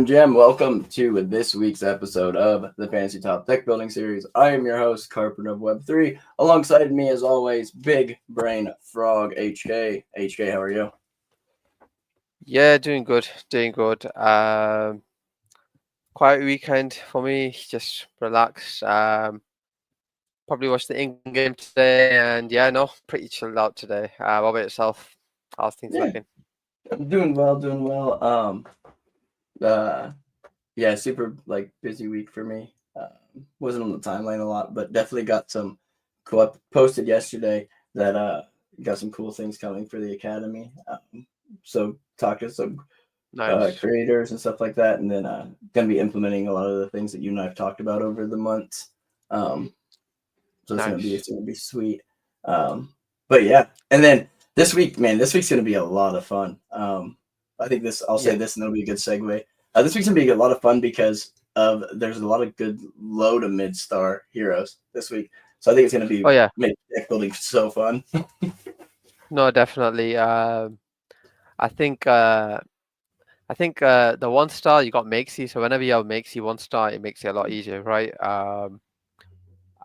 Jam, welcome to this week's episode of the Fantasy Top Deck Building Series. I am your host, CarpenterOfWeb3. Alongside me, as always, Big Brain Frog HK. HK, how are you? Yeah, doing good. Quiet weekend for me, just relax. Probably watched the England game today, and yeah, no, pretty chilled out today. What about yourself? How's things looking? I'm doing well. Super busy week for me. Wasn't on the timeline a lot, but definitely got some cool. I posted yesterday that got some cool things coming for the academy. So talked to some Nice. creators and stuff like that, and then gonna be implementing a lot of the things that you and I've talked about over the months. So it's gonna be sweet. But yeah, and then this week's gonna be a lot of fun. I think I'll say this, and it'll be a good segue. This week's gonna be a lot of fun because there's a lot of good low to mid star heroes this week. So I think it's gonna be make deck building so fun. No, definitely. I think the 1-star you got Makesy, so whenever you have Makesy 1-star, it makes it a lot easier, right?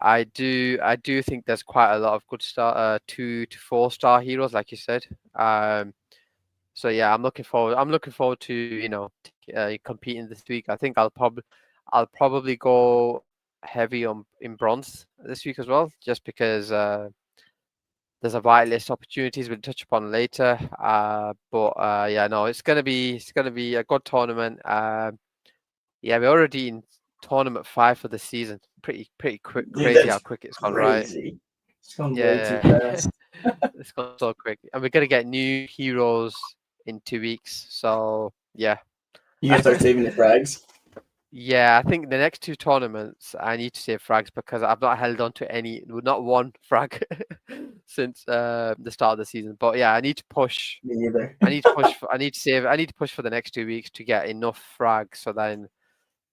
I do think there's quite a lot of good 2 to 4-star heroes, like you said. So yeah, I'm looking forward to competing this week. I think I'll probably go heavy in bronze this week as well, just because there's a whitelist opportunities we'll touch upon later. It's gonna be a good tournament. We're already in tournament 5 for the season. Pretty quick. Dude, crazy how quick it's gone, right? It's gone way too fast. It's gone so quick, and we're gonna get new heroes in 2 weeks. So yeah, you gonna start saving the frags? Yeah, I think the next 2 tournaments I need to save frags because I've not held on to not one frag since the start of the season. But yeah, I need to push. Me neither. I need to push. I need to push for the next 2 weeks to get enough frags, so then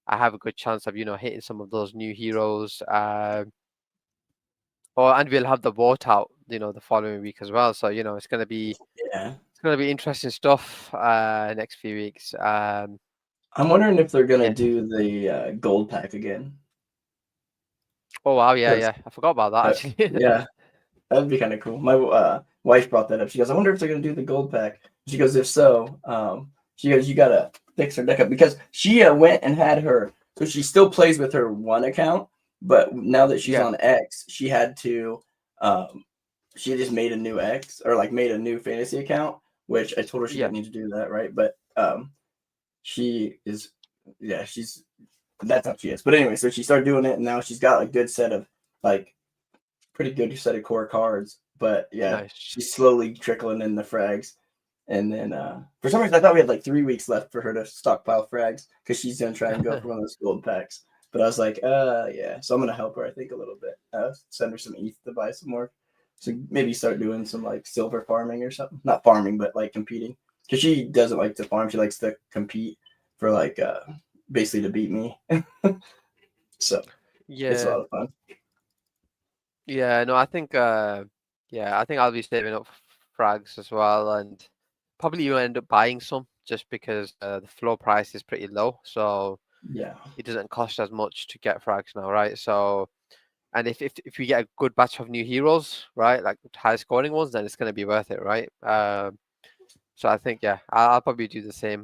I have a good chance of hitting some of those new heroes. And we'll have the vote out the following week as well. So it's gonna be interesting stuff next few weeks. I'm wondering if they're gonna do the gold pack again. Oh wow, yeah. I forgot about that actually. Yeah, that'd be kind of cool. My wife brought that up. She goes, "I wonder if they're gonna do the gold pack." She goes, "If so, she goes, you gotta fix her deck up because she went and had her. So she still plays with her one account, but now that she's on X, she had to. She just made a new X or made a new fantasy account, which I told her she didn't need to do that, right? But she is, that's how she is. But anyway, so she started doing it, and now she's got a good set of pretty good set of core cards. But she's slowly trickling in the frags. And then for some reason, I thought we had 3 weeks left for her to stockpile frags because she's gonna try and go for one of those gold packs. But I was like, so I'm gonna help her. I think a little bit. Send her some ETH to buy some more. So maybe start doing some silver farming or something. Not farming, but competing. Because she doesn't like to farm. She likes to compete for basically to beat me. So it's a lot of fun. Yeah, no, I think I think I'll be saving up frags as well, and probably you end up buying some just because the floor price is pretty low, so it doesn't cost as much to get frags now, right? So, and if we get a good batch of new heroes, right, like high scoring ones, then it's going to be worth it, right? So I think I'll probably do the same.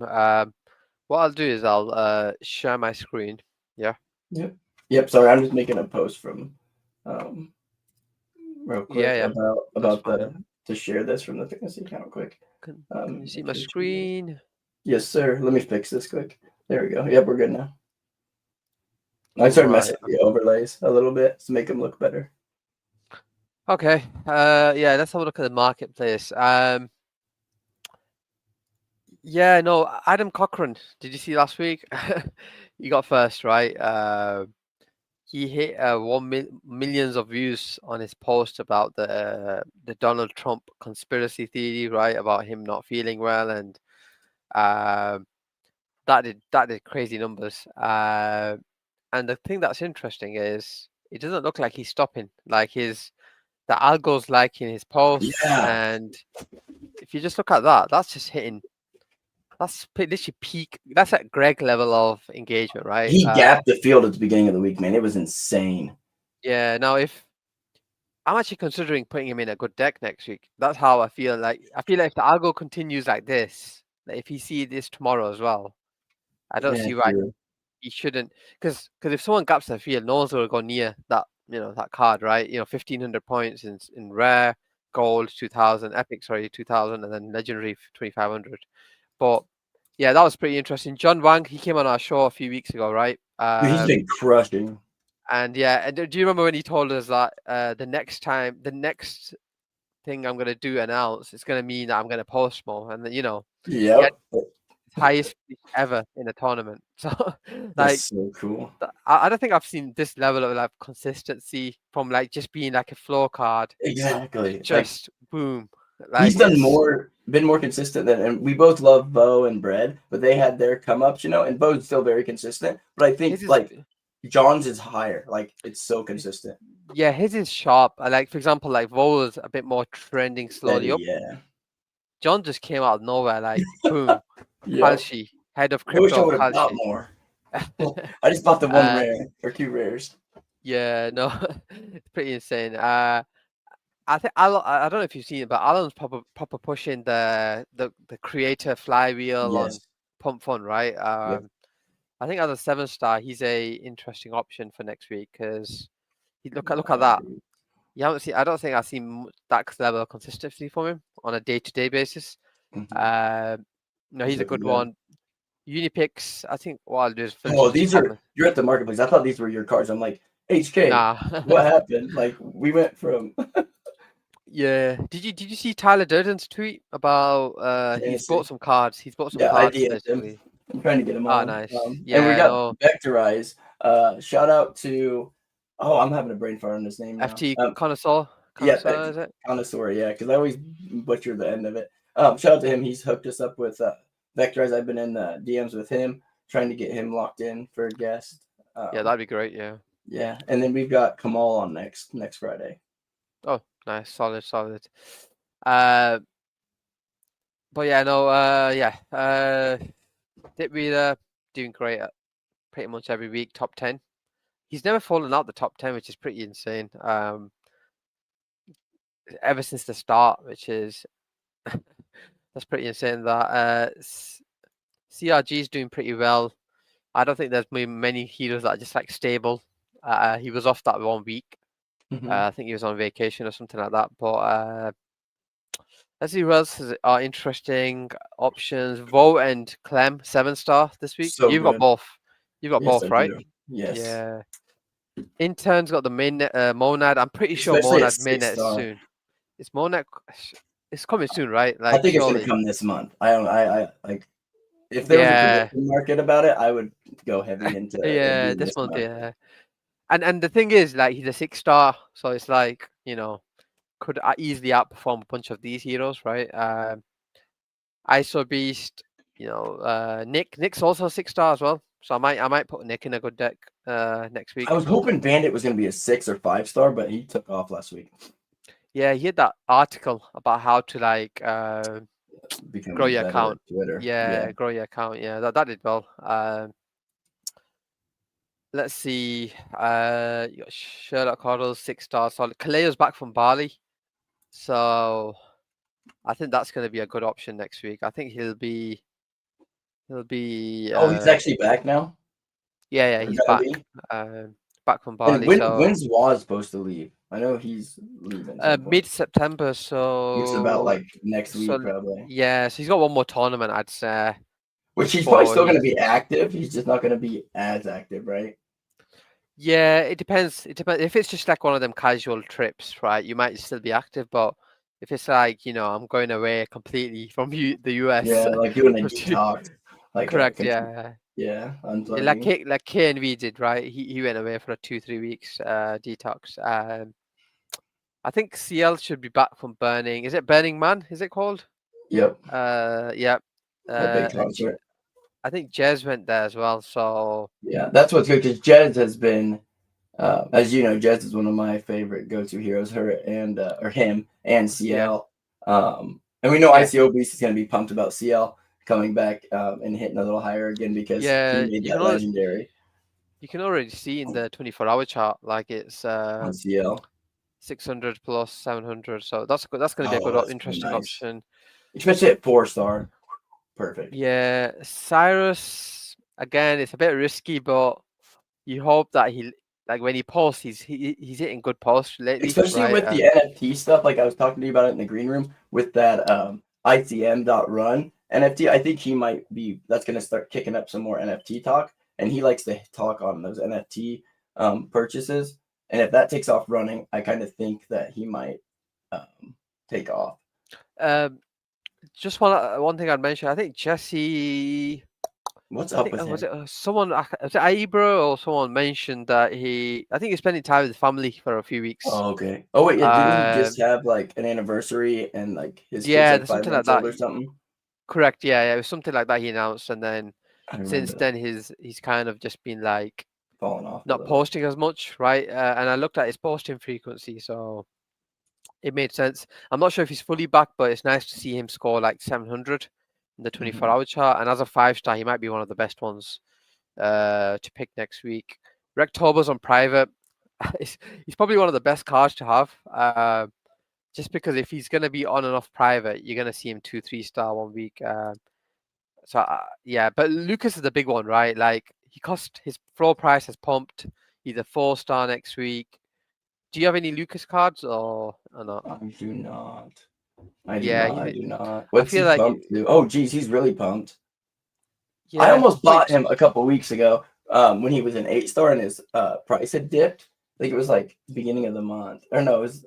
What I'll do is I'll share my screen. Yeah. Yep. Sorry, I'm just making a post from real quick about to share this from the fantasy account quick. Can you see my screen? Yes, sir. Let me fix this quick. There we go. Yep, we're good now. I started messing with the overlays a little bit to make them look better. Okay. Let's have a look at the marketplace. Adam Cochran. Did you see last week? You got first, right? He hit millions of views on his post about the Donald Trump conspiracy theory, right? About him not feeling well, and that did crazy numbers. And the thing that's interesting is it doesn't look like he's stopping. Like the algo's liking his posts, Yeah, and if you just look at that, that's just hitting. That's literally peak. That's at Greg level of engagement, right? he gapped the field at the beginning of the week, man. It was insane. Yeah. Now, if I'm actually considering putting him in a good deck next week, that's how I feel. Like if the algo continues like this, like if he see this tomorrow as well, I don't Yeah, see why true. he shouldn't. Because if someone gaps the field, no one's gonna go near that. That card, right? 1,500 points in rare, gold 2,000, epic, sorry, 2,000, and then legendary 2,500. But yeah, that was pretty interesting. John Wang, he came on our show a few weeks ago, right? Dude, he's been crushing. And yeah, and do you remember when he told us that the next thing I'm gonna do announce, it's gonna mean that I'm gonna post more, and then he had Yep, his highest peak ever in a tournament. So that's like so cool. I don't think I've seen this level of like consistency from like just being like a floor card to Exactly. Like just boom. he's Like done it's been more consistent than, and we both love Bo and Bread, but they had their come ups, and Bo's still very consistent. But I think his is like John's is higher. Like it's so consistent. yeah, his is sharp. I like for example like Vo's a bit more trending slowly Steady, up. yeah. John just came out of nowhere like boom, Yep. Kalshi, head of I wish crypto I of would have bought Kalshi. more. I just bought the one uh rare or two rares. yeah, no, it's pretty insane. I think Alan, I don't know if you've seen it, but Alan's proper pushing the creator flywheel on Yes. Pump Fun, right? Yep. I think as a 7-star, he's a interesting option for next week because look I at that. agree. You haven't seen. I don't think I've seen that level of consistency from him on a day-to-day basis. Mhm. Um, no, He's he's a looking good good. one. Unipix, I think what I'll do is Oh, just these tap are them. you're at the marketplace. I thought these were your cards. I'm like, HK, Nah. what happened? Like we went from Yeah. Did you see Tyler Durden's tweet about he's bought fantasy. some cards. He's bought some Yeah, I cards DM'd him. basically. I'm trying to get him Ah, on. nice. And we Yeah, got no. Vectorize. Shout out to I'm having a brain fart on his name now. FT Connoisseur. Yeah, Connoisseur, is it? connoisseur, yeah, because I always butcher the end of it. Shout out to him. He's hooked us up with Vectorize. I've been in DMs with him, trying to get him locked in for a guest. Yeah, that'd be great, yeah. Yeah, and then we've got Kamal on next Friday. Oh, nice, solid. Uh but yeah, no, yeah. Dipweeder doing great at pretty much every week, top 10. He's never fallen out the top 10, which is pretty insane. Ever since the start, which is that's pretty insane. That CRG is doing pretty well. I don't think there's many heroes that are just like stable. He was off that 1 week. Mm-hmm. I think he was on vacation or something like that. But let's see who else are interesting options. Vo and Clem 7-star this week. So You've got good. both. You've got Yes, both, I right? do. Yes, Yeah. Intern's got the main Monad. I'm pretty sure especially at Monad six mainnet is star. soon. It's Monad. It's coming soon, right? I Like think it's gonna surely. come this month. I don't. I like. If there was a Yeah. prediction market about it, I would go heavy into it Yeah. being This this month. month. Yeah. And the thing is, like, he's a 6-star, so it's like could easily outperform a bunch of these heroes, right? ISO Beast. Nick's also a 6-star as well, so I might put Nick in a good deck next I week. was hoping Bandit was gonna be a 6 or 5-star, but he took off last week. Yeah, he had that article about how to like grow Become your better at account. Twitter. Yeah. Yeah, grow your account. Yeah, that did well. Let's see. You got Sherlock Hoddle, 6-star solid. Kaleo's back from Bali, so I think that's going to be a good option next week. I think he'll be Oh, he's actually back now. yeah, Or he's gonna back. be. Back from And Bali. So when's Waz supposed to leave? I know he's leaving some point. mid-September. Which is about So like next week so probably. yeah, so he's got one more tournament, I'd say, Which he's probably before still gonna he's. be active. He's just not gonna be as active, right? Yeah, it depends. It depends if it's just like one of them casual trips, right? You might still be active, but if it's like I'm going away completely from the US Yeah, like doing a for two, detox. Like correct? Yeah, yeah, yeah, like unplugging. K, like KNV did, right? He went away for a 2-3 weeks detox. I think CL should be back from Burning. Is it Burning Man? Is it called? Yep. Yeah. That big And concert. I think Jez went there as well. So Yeah, that's what's good because Jez has been, as you know, Jez is one of my favorite go-to heroes. Her and or him and yeah, CL, and we know yeah, ICO Beast is going to be pumped about CL coming back and hitting a little higher again because he yeah. made that legendary You can already see in the 24-hour chart, like it's on CL. 600 plus 700. So that's good. That's going to be a Oh, good, that's really interesting nice, option. especially at 4-star. Perfect. Yeah, Cyrus again. It's a bit risky, but you hope that like when he posts, he's hitting good posts lately, Especially right? with the NFT stuff, like I was talking to you about it in the green room with that ITM.run NFT. I think he might be that's going to start kicking up some more NFT talk, and he likes to talk on those NFT purchases. And if that takes off running, I kind of think that he might take off. Um, just one thing I'd mention. I think Jesse. What's I up think with was him? it someone? Was it Ibra or someone mentioned that he? I think he's spending time with his family for a few weeks. Oh, okay. Oh wait, yeah, didn't he just Um, have like an anniversary and like his kid's yeah, like there's five something like months that. old or something? Correct. Yeah, yeah, it was something like that he announced, and then I since remember that then he's kind of just been like falling off a not little. posting as much, right? And I looked at his posting frequency, so it made sense. I'm not sure if he's fully back, but it's nice to see him score like 700 in the Hmm. 24-hour chart. And as a 5-star, he might be one of the best ones to pick next week. Rectober's on private. He's probably one of the best cards to have. Just because if he's going to be on and off private, you're going to see him 2-3-star one week. Yeah, but Lucas is the big one, right? Like his floor price has pumped. He's a 4-star next week. Do you have any Lucas cards or not? I do not. I do Yeah, not. I do not. I What's feel he like pumped to? Oh, geez, he's really pumped. I yeah. almost Wait, bought him a couple weeks ago when he was an 8-star and his price had dipped. I think it was like beginning of the month. Or no, it's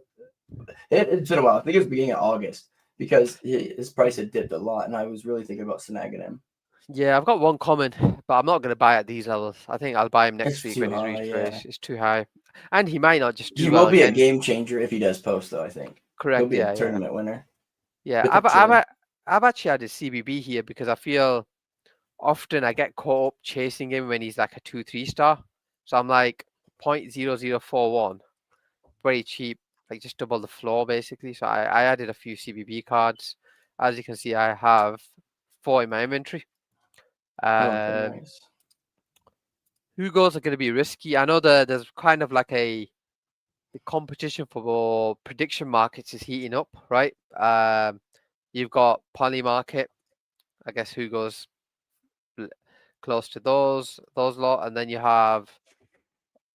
been a while. I think it was beginning of August because his price had dipped a lot and I was really thinking about snagging him. yeah, I've got one comment, but I'm not going to buy at these levels. I think I'll buy him next It's week too when he's high, reached yeah. race. It's too high, and he might not just He do will well be a again. game changer if he does post, though, I think. He'll Correct? be a Yeah, yeah, tournament winner yeah. with the chin. I've actually had his CBB here because I feel often I get caught up chasing him when he's like a 2-3-star. So I'm like 0.0041, very cheap, like just double the floor basically. So I added a few CBB cards. As you can see, I have 4 in my inventory. Okay, Um, nice. Hugo's are going to be risky. I know there's kind of like the competition for prediction markets is heating up, right? You've got Poly Market. I guess Hugo's close to those lot, and then you have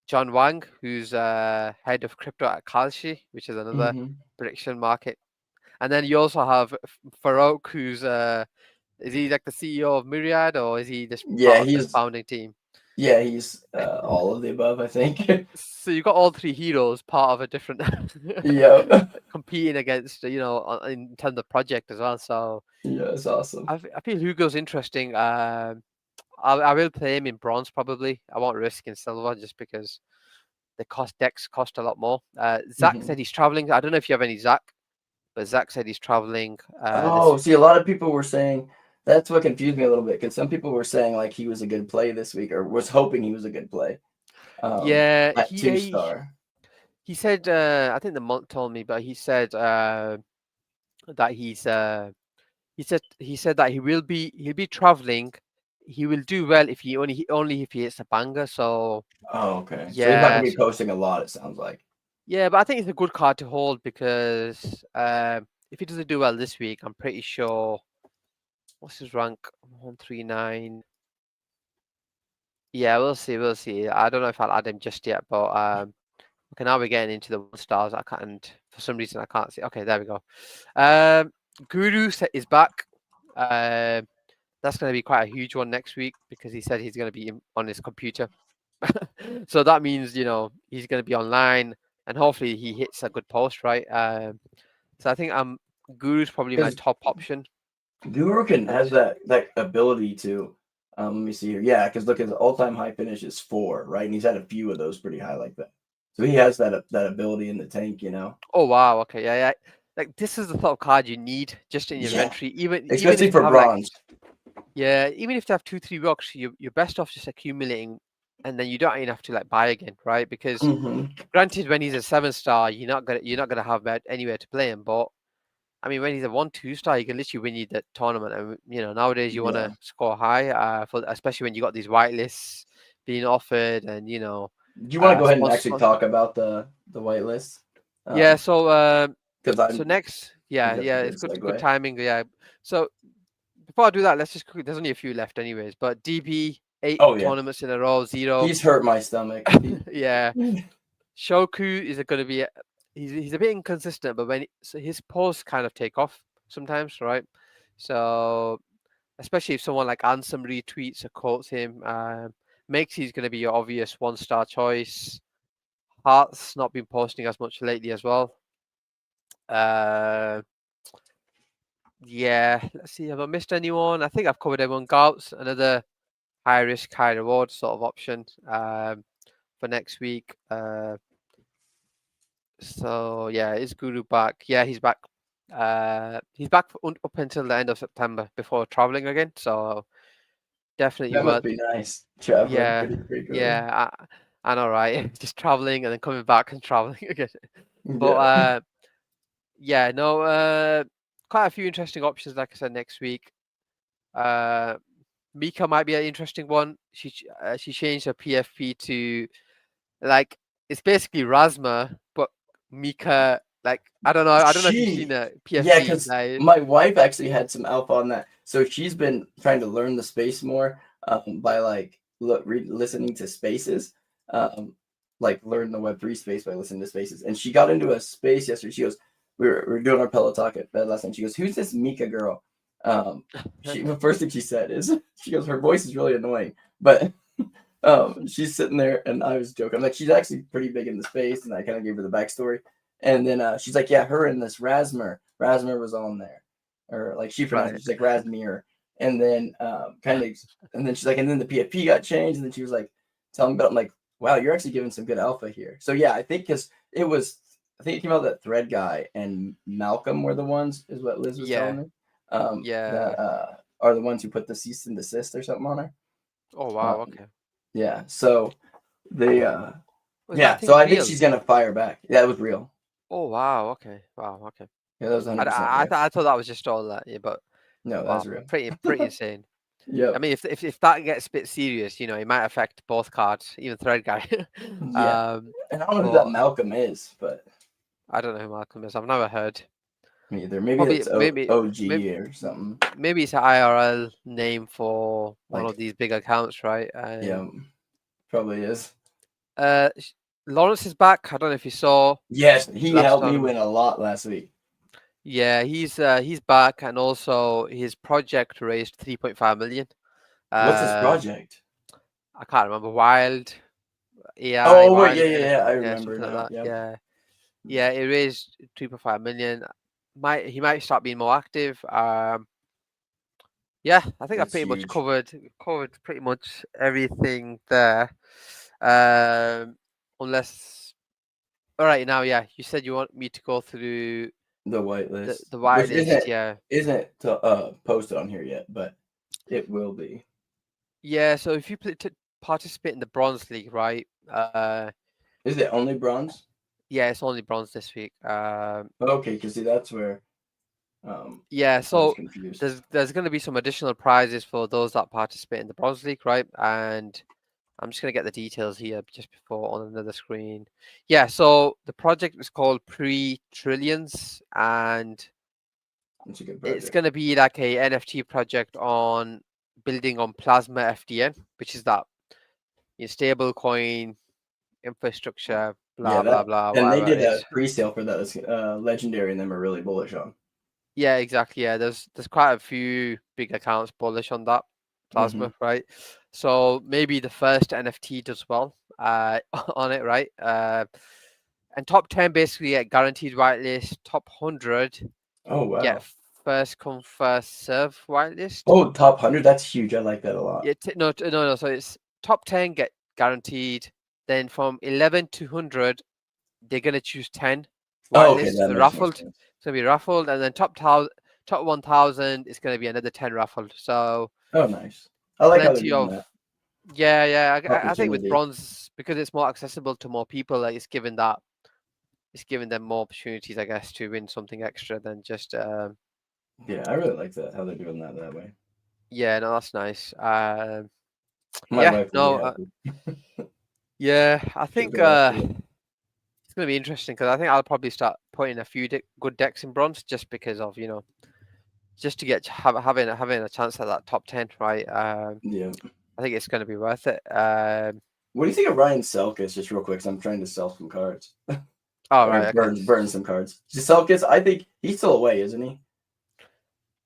John Wang, who's head of crypto at Kalshi, which is another Hmm. prediction market. And then you also have Farouk, who's is he like the CEO of Myriad, or is he just Yeah, part of the he's founding team? yeah, he's all of the above, I think. So you've got all 3 heroes part of a different Yeah. competing against, in terms of project as well. So Yeah, it's awesome. I feel Hugo's interesting. I will play him in bronze probably. I won't risk in silver just because the decks cost a lot more. Zach Hmm. said he's traveling. I don't know if you have any Zach, but Zach said he's traveling. Oh, see, a lot of people were saying that's what confused me a little bit because some people were saying like he was a good play this week or was hoping he was a good play Yeah, at 2-star. he said. I think the monk told me, but he said that he said that he'll be traveling. He will do well if only if he hits a banger. So Oh, okay. So he's not gonna yeah, be posting a lot, it sounds like. yeah, but I think it's a good card to hold because if he doesn't do well this week, I'm pretty sure. What's his rank? 139. Yeah, we'll see. We'll see. I don't know if I'll add him just yet, but okay, now we're getting into the 1-stars. I can't. And for some reason, I can't see. Okay, there we go. Um, is back. That's going to be quite a huge one next week because he said he's going to be on his computer. So that means he's going to be online and hopefully he hits a good post, right? So I think Guru's probably my Because top option. Guru can And has that ability to let me see here. Yeah, because look, his all-time high finish is 4, right? And he's had a few of those pretty high like that. So he has that ability in the tank, you know. oh wow, okay, yeah, yeah. Like this is the sort of card you need just in your Yeah, inventory, even especially if you for have like bronze. Yeah, even if they have 2, 3 bucks, you're best off just accumulating, and then you don't even have to like buy again, right? Because granted, when he's a 7-star, you're not gonna have anywhere to play him. But I mean, when he's a 1, 2-star, you can literally win you the tournament. And nowadays you want Yeah. to score high, for especially when you got these whitelists being offered, and Do you want to go ahead and actually sponsor. talk about the whitelist? Yeah. So Because so I next, think yeah, that's a yeah, good it's good segue. timing. Yeah. So before I do that, let's just quickly. There's only a few left, anyways. But DB 8 Oh yeah, tournaments in a row, 0. he's hurt my stomach. Yeah. Shoku is going to be. He's a bit inconsistent, but so his posts kind of take off sometimes, right? So especially if someone like Ansem retweets or quotes him, makes he's going to be your obvious 1-star choice. Hart's not been posting as much lately as well. Yeah, let's see. Have I missed anyone? I think I've covered everyone. Gouts, another high risk, high reward sort of option for next week. So yeah, is Guru back? Yeah, he's back. He's back up until the end of September before traveling again. So definitely That must worth. be nice traveling Yeah, pretty frequently. yeah. I know, right? Just traveling and then coming back and traveling again. But Yeah, yeah, no. Quite a few interesting options, like I said, next week. Uh, Mika might be an interesting one. She changed her PFP to like it's basically Rasma, but Mika. Like I don't know if you've seen a yeah, PFP. because Like my wife actually had some alpha on that, so she's been trying to learn the space more by like listening to spaces, like learn the Web3 space by listening to spaces. And she got into a space yesterday. She goes, we were doing our pillow talk at bed last night. She goes, "Who's this Mika girl?" The first thing she said is, she goes, "Her voice is really annoying," but she's sitting there, and I was joking. I'm like, she's actually pretty big in the space, and I kind of gave her the backstory. And then she's like, "Yeah, her and this Rasmer was on there," or like she pronounced right. it. She's like Rasmir, and then and then she's like, and then the PFP got changed, and then she was like, telling me about. I'm like, wow, you're actually giving some good alpha here. So yeah, I think because I think it came out that Thread guy and Malcolm were the ones, is what Liz was telling Yeah, me. yeah. That are the ones who put the cease and desist or something on her. Oh wow. Um, Okay. yeah, so they Was that yeah, thing so I think real? she's gonna fire back. That was real. Oh wow. Okay. Wow. Okay. Yeah, that was 100% real. I thought that was just all that. Yeah, but No, that's wow, real. pretty insane. I Yep. mean, if that gets a bit serious, it might affect both cards, even Thread guy. Yeah. And I don't know who that But Malcolm is, but I don't know who Malcolm is. I've never heard. me either. Maybe Probably it's maybe OG or something. maybe it's an IRL name for one of Like, these big accounts, right? yeah, probably is. Uh, Lawrence is back. I don't know if you saw Yes, he last helped me tournament. win a lot last week. Yeah, he's back, and also his project raised 3.5 million. What's his Uh, project? I can't remember. Wild AI, Oh wait, Wild, yeah, yeah, yeah. I yeah, remember something like now. that. Yep. Yeah, yeah, it raised 3.5 million. He might start being more active. Yeah, I think I That's pretty much huge. covered pretty much everything there. Unless, all right, now, yeah, you said you want me to go through The whitelist, the which whitelist. Yeah, isn't posted on here yet, but it will be. yeah. So if you participate in the Bronze League, right? Is it only bronze? Yeah, it's only bronze this week. Okay, because see, that's where Yeah, I was so confused. there's going to be some additional prizes for those that participate in the Bronze League, right? And I'm just going to get the details here just before on another screen. Yeah, so the project is called Pre-Trillions, and It's a good it's project. going to be like a NFT project on building on Plasma FDN, which is that stable coin infrastructure, Yeah, blah blah that blah, and they whatever did it a is. pre-sale for that. That's legendary, and them are really bullish on. Yeah, exactly. Yeah, there's quite a few big accounts bullish on that Mm-hmm. plasma, right? So maybe the first NFT does well on it, right? And top 10 basically get guaranteed whitelist. Top 100 Oh get wow. first come first serve whitelist. Oh, top 100. That's huge. I like that a lot. Yeah, no. So it's top 10 get guaranteed. Then from 11 to 100, they're gonna choose 10 Oh, okay, whitelists that for makes more raffled. sense. It's gonna be raffled, and then top 1,000. top 1,000 is going to be another 10 raffled. So Oh, nice. I like how they're plenty doing of that yeah. I think with opportunity. bronze, because it's more accessible to more people, like it's giving them more opportunities, I guess, to win something extra than just Yeah, I really like that how they're doing that way. yeah. No, that's nice. My Yeah, wife will be no, happy. yeah. I She'll think go after it. it's going to be interesting because I think I'll probably start putting a few good decks in bronze just because of just to get having a chance at that top 10, right? Yeah. I think it's going to be worth it. What do you think of Ryan Selkis? Just real quick, 'cause I'm trying to sell some cards All or right, okay. burn some cards. Selkis, I think he's still away, isn't he?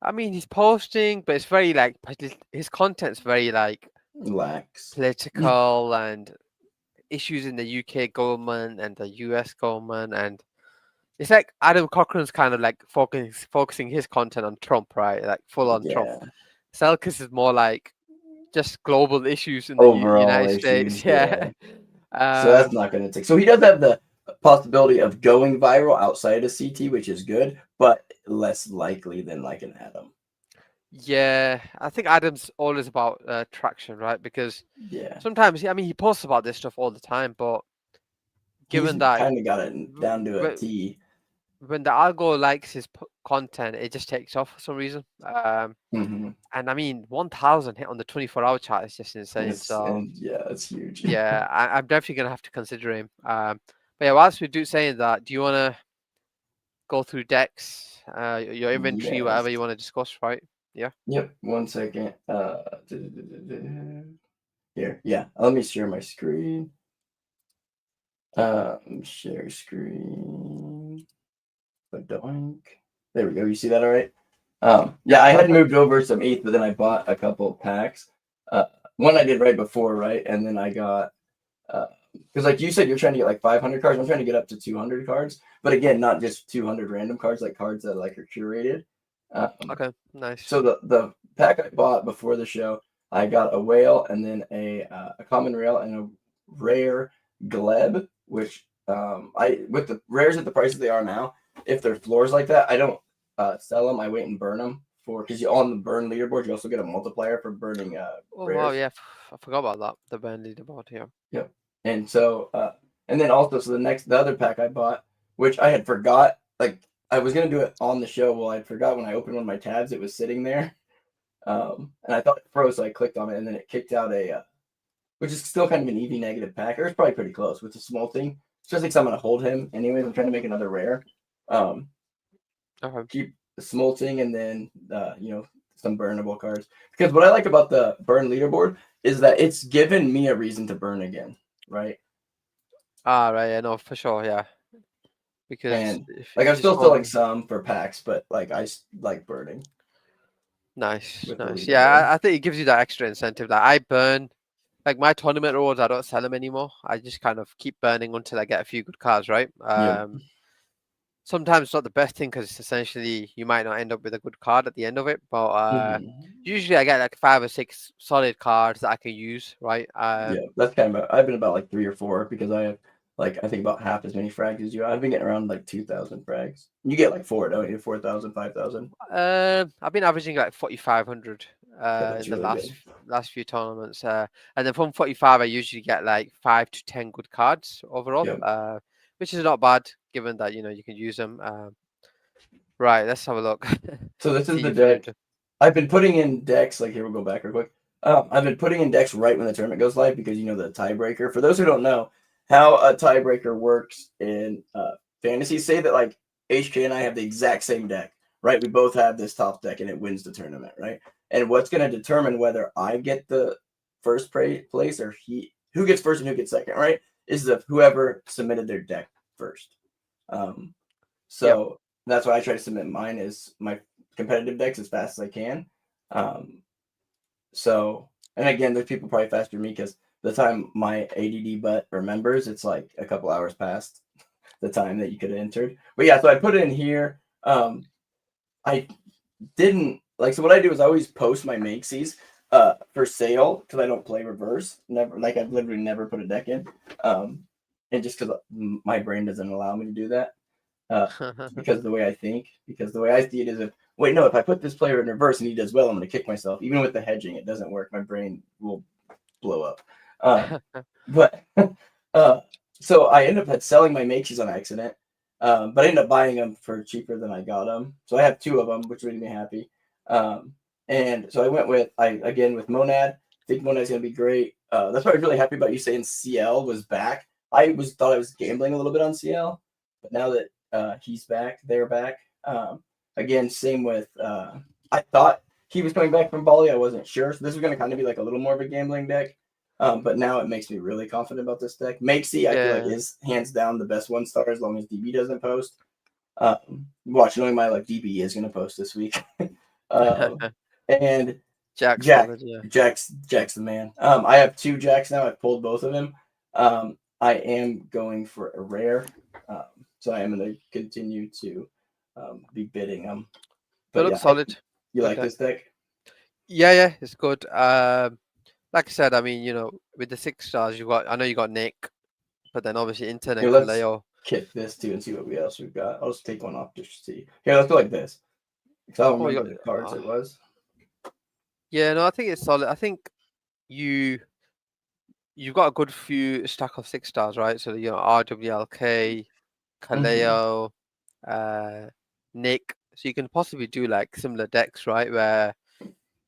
I mean, he's posting, but it's very like his content's very like Lax. political and issues in the UK government and the US government, and it's like Adam Cochran's kind of like focusing his content on Trump, right? Like full on Trump. Yeah. Selkis is more like just global issues in the Overall United States. issues. Yeah. Yeah. So that's not going to take. So he does have the possibility of going viral outside of CT, which is good, but less likely than like an Adam. Yeah, I think Adam's always about traction, right? Because Yeah. sometimes, I mean, he posts about this stuff all the time, but He's given that kind of got it down to a T. when the algo likes his content, it just takes off for some reason. Mm-hmm. And I mean, 1,000 hit on the 24-hour chart is just insane. So Yeah, it's huge. yeah, I'm definitely gonna have to consider him. But yeah, whilst we do saying that, do you want to go through decks, your inventory, Yes. whatever you want to discuss, right? Yeah. Yep. 1 second. Here. Yeah. Let me share my screen. Share screen. Doink. There we go. You see that all right? Yeah, I had Perfect. moved over some ETH, but then I bought a couple packs. Uh, one I did right before, right? And then I got, because like you said, you're trying to get like 500 cards. I'm trying to get up to 200 cards. But again, not just 200 random cards, like cards that like are curated. Okay. Nice. So the pack I bought before the show, I got a whale and then a common rail and a rare gleb, which I with the rares at the prices they are now, if they're floors like that, I don't sell them. I wait and burn them for because you on the burn leaderboard you also get a multiplier for burning Oh wow, rares. yeah, I forgot about that. The band leaderboard here. Yep. And so and then also so the other pack I bought, which I had forgot, like I was gonna do it on the show. Well, I forgot when I opened one of my tabs, it was sitting there. And I thought it froze, so I clicked on it, and then it kicked out which is still kind of an EV negative pack, or it's probably pretty close with a small thing. Especially because I'm gonna hold him anyways. I'm trying to make another rare. Um, Okay. keep the small thing, and then some burnable cards. Because what I like about the burn leaderboard is that it's given me a reason to burn again, right? Ah, right. Yeah, no, for sure. Yeah, because And like if I'm you just still selling hold, some for packs, but like like burning nice, with the nice. Yeah, leaderboard. I think it gives you that extra incentive. Like I burn, like my tournament rewards, I don't sell them anymore. I just kind of keep burning until I get a few good cards, right? Yep. Sometimes it's not the best thing because essentially you might not end up with a good card at the end of it. But Mhm. usually I get like 5 or 6 solid cards that I can use, right? Yeah, that's kind of. I've been about like 3 or 4 because I have like I think about half as many frags as you. I've been getting around like 2,000 frags. You get like four, don't you? 4,000, 5,000. I've been averaging like 4,500 Yeah, that's in the really good. last few tournaments. And then from 45, I usually get like 5 to 10 good cards overall, Yep. which is not bad given that you can use them. Right, let's have a look. So this is See the if you. deck. I've been putting in decks. Like here, we'll go back real quick. I've been putting in decks right when the tournament goes live because the tiebreaker. For those who don't know how a tiebreaker works in fantasy, say that like HK and I have the exact same deck, right? We both have this top deck and it wins the tournament, right? And what's going to determine whether I get the first place or who gets first and who gets second, right? Is the whoever submitted their deck first. Um, Yep. so that's why I try to submit mine as my competitive decks as fast as I can. Um, and again, there's people probably faster than me because the time my ADD butt remembers, it's like a couple hours past the time that you could have entered. But yeah, so I put it in here. I didn't like, so what I do is I always post my Makesees for sale because I don't play reverse. Never, like I've literally never put a deck in. And just because my brain doesn't allow me to do that. because of the way I think. Because the way I see it is, if I put this player in reverse and he does well, I'm going to kick myself. Even with the hedging, it doesn't work. My brain will blow up. But so I ended up selling my Makeys on accident. But I ended up buying them for cheaper than I got them. So I have 2 of them, which made me happy. And so I went with Monad. I think Monad's gonna be great. That's why I was really happy about you saying CL was back. Thought I was gambling a little bit on CL, but now that he's back, they're back. Again, same with I thought he was coming back from Bali. I wasn't sure, so this was gonna kind of be like a little more of a gambling deck. But now it makes me really confident about this deck. Makesy, I feel like is hands down the best 1-star as long as DB doesn't post. Knowing my DB is gonna post this week. And Jack's Jack, solid, yeah. Jack's the man. I have 2 Jacks now. I've pulled both of them. I am going for a rare, so I am going to continue to be bidding them. But looks solid. You like this deck? Yeah, it's good. Like I said, I mean, with the 6 stars, I know you got Nick, but then obviously Inter and Kaleo. Kick this too and see what else we've got. I'll just take one off just to see. Here, let's go like this. Because I don't remember the cards it was. Yeah, no, I think it's solid. I think you've got a good few stack of 6 stars, right? So RWLK, Kaleo, Nick. So you can possibly do like similar decks, right? Where